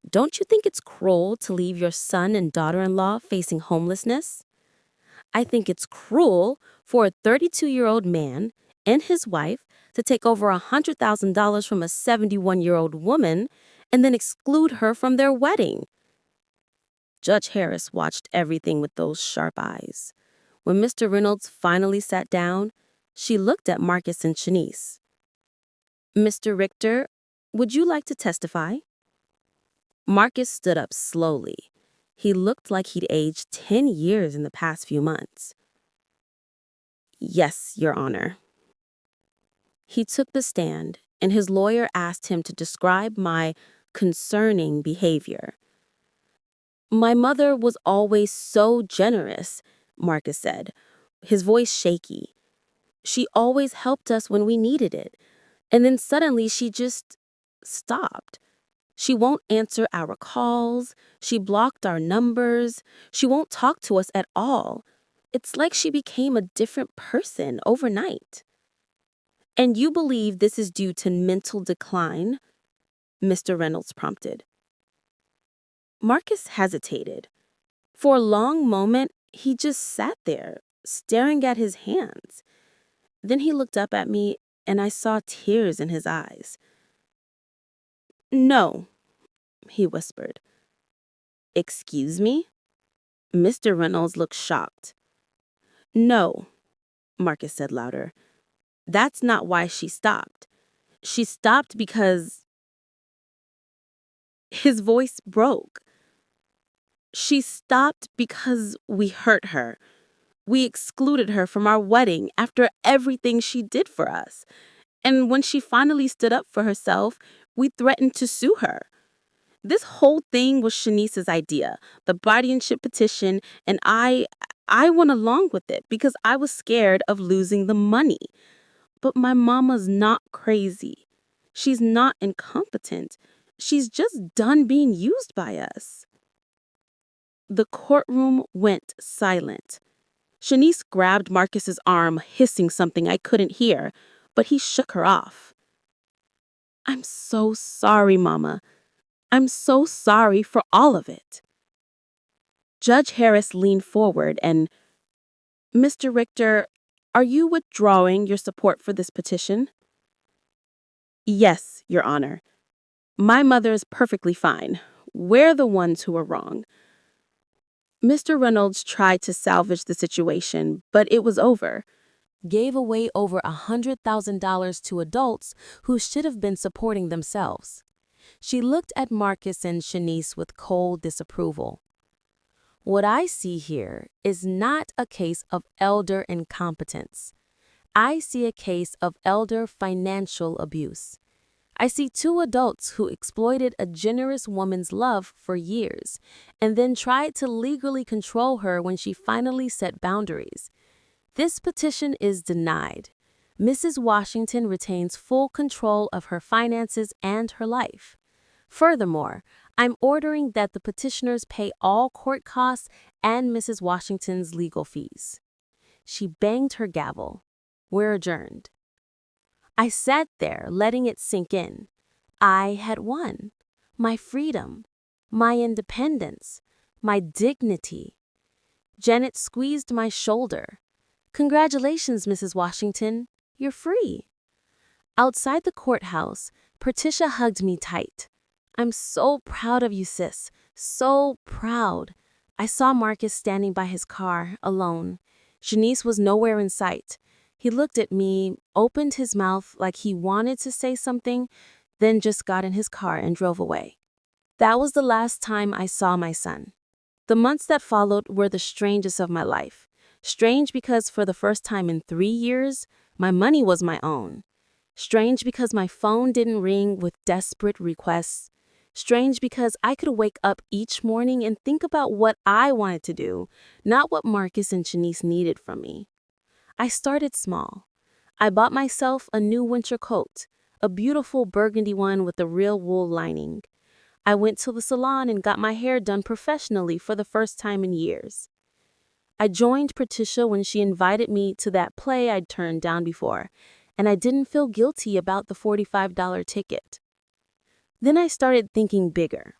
Don't you think it's cruel to leave your son and daughter-in-law facing homelessness? I think it's cruel for a 32-year-old man and his wife to take over $100,000 from a 71-year-old woman and then exclude her from their wedding. Judge Harris watched everything with those sharp eyes. When Mr. Reynolds finally sat down, she looked at Marcus and Shanice. Mr. Richter, would you like to testify? Marcus stood up slowly. He looked like he'd aged 10 years in the past few months. Yes, Your Honor. He took the stand, and his lawyer asked him to describe my concerning behavior. My mother was always so generous, Marcus said, his voice shaky. She always helped us when we needed it, and then suddenly she just stopped. She won't answer our calls. She blocked our numbers. She won't talk to us at all. It's like she became a different person overnight. And you believe this is due to mental decline? Mr. Reynolds prompted. Marcus hesitated. For a long moment, he just sat there, staring at his hands. Then he looked up at me, and I saw tears in his eyes. No, he whispered. Excuse me? Mr. Reynolds looked shocked. No, Marcus said louder. That's not why she stopped. She stopped because... His voice broke. She stopped because we hurt her. We excluded her from our wedding after everything she did for us. And when she finally stood up for herself, we threatened to sue her. This whole thing was Shanice's idea, the guardianship petition, and I went along with it because I was scared of losing the money. But my mama's not crazy. She's not incompetent. She's just done being used by us. The courtroom went silent. Shanice grabbed Marcus's arm, hissing something I couldn't hear, but he shook her off. I'm so sorry, Mama. I'm so sorry for all of it. Judge Harris leaned forward and, Mr. Richter, are you withdrawing your support for this petition? Yes, Your Honor. My mother is perfectly fine. We're the ones who are wrong. Mr. Reynolds tried to salvage the situation, but it was over. Gave away over $100,000 to adults who should have been supporting themselves. She looked at Marcus and Shanice with cold disapproval. What I see here is not a case of elder incompetence. I see a case of elder financial abuse. I see two adults who exploited a generous woman's love for years and then tried to legally control her when she finally set boundaries. This petition is denied. Mrs. Washington retains full control of her finances and her life. Furthermore, I'm ordering that the petitioners pay all court costs and Mrs. Washington's legal fees. She banged her gavel. We're adjourned. I sat there, letting it sink in. I had won. My freedom, my independence, my dignity. Janet squeezed my shoulder. Congratulations, Mrs. Washington. You're free. Outside the courthouse, Patricia hugged me tight. I'm so proud of you, sis. So proud. I saw Marcus standing by his car, alone. Shanice was nowhere in sight. He looked at me, opened his mouth like he wanted to say something, then just got in his car and drove away. That was the last time I saw my son. The months that followed were the strangest of my life. Strange because for the first time in 3 years, my money was my own. Strange because my phone didn't ring with desperate requests. Strange because I could wake up each morning and think about what I wanted to do, not what Marcus and Shanice needed from me. I started small. I bought myself a new winter coat, a beautiful burgundy one with a real wool lining. I went to the salon and got my hair done professionally for the first time in years. I joined Patricia when she invited me to that play I'd turned down before, and I didn't feel guilty about the $45 ticket. Then I started thinking bigger.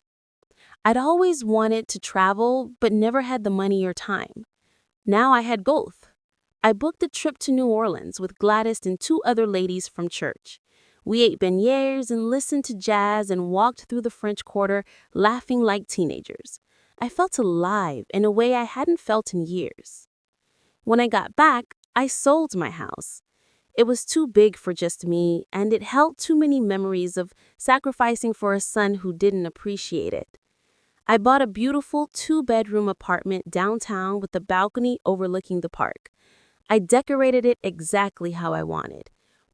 I'd always wanted to travel, but never had the money or time. Now I had both. I booked a trip to New Orleans with Gladys and two other ladies from church. We ate beignets and listened to jazz and walked through the French Quarter laughing like teenagers. I felt alive in a way I hadn't felt in years. When I got back, I sold my house. It was too big for just me, and it held too many memories of sacrificing for a son who didn't appreciate it. I bought a beautiful two-bedroom apartment downtown with a balcony overlooking the park. I decorated it exactly how I wanted.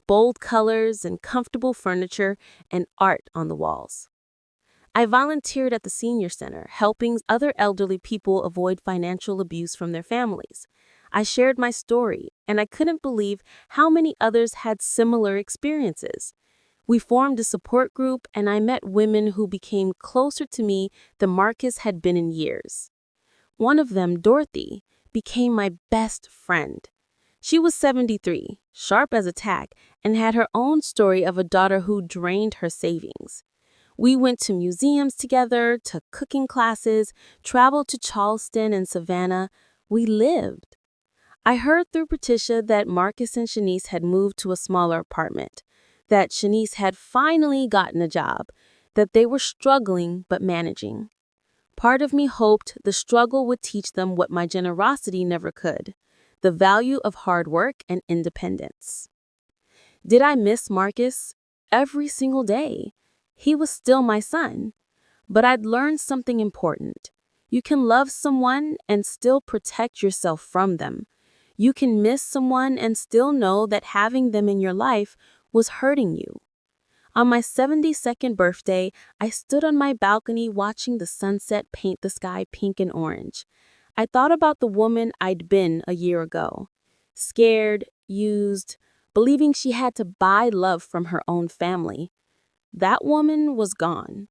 Bold colors and comfortable furniture and art on the walls. I volunteered at the senior center, helping other elderly people avoid financial abuse from their families. I shared my story, and I couldn't believe how many others had similar experiences. We formed a support group, and I met women who became closer to me than Marcus had been in years. One of them, Dorothy, became my best friend. She was 73, sharp as a tack, and had her own story of a daughter who drained her savings. We went to museums together, took cooking classes, traveled to Charleston and Savannah. We lived. I heard through Patricia that Marcus and Shanice had moved to a smaller apartment, that Shanice had finally gotten a job, that they were struggling but managing. Part of me hoped the struggle would teach them what my generosity never could, the value of hard work and independence. Did I miss Marcus? Every single day. He was still my son. But I'd learned something important. You can love someone and still protect yourself from them. You can miss someone and still know that having them in your life was hurting you. On my 72nd birthday, I stood on my balcony watching the sunset paint the sky pink and orange. I thought about the woman I'd been a year ago. Scared, used, believing she had to buy love from her own family. That woman was gone.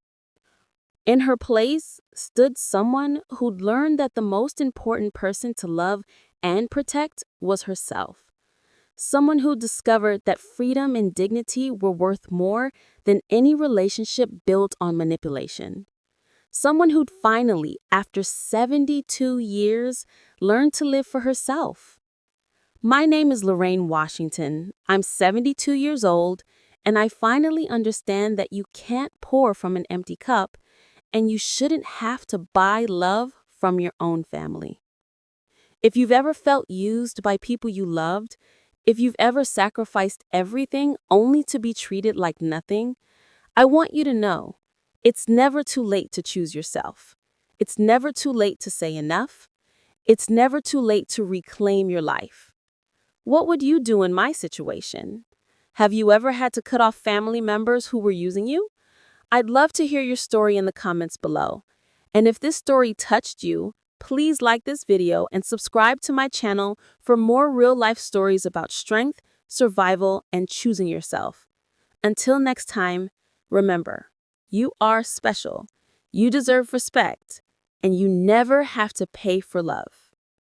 In her place stood someone who'd learned that the most important person to love and protect was herself. Someone who discovered that freedom and dignity were worth more than any relationship built on manipulation. Someone who'd finally, after 72 years, learned to live for herself. My name is Lorraine Washington. I'm 72 years old, and I finally understand that you can't pour from an empty cup, and you shouldn't have to buy love from your own family. If you've ever felt used by people you loved, if you've ever sacrificed everything only to be treated like nothing, I want you to know, it's never too late to choose yourself. It's never too late to say enough. It's never too late to reclaim your life. What would you do in my situation? Have you ever had to cut off family members who were using you? I'd love to hear your story in the comments below. And if this story touched you, please like this video and subscribe to my channel for more real-life stories about strength, survival, and choosing yourself. Until next time, remember, you are special, you deserve respect, and you never have to pay for love.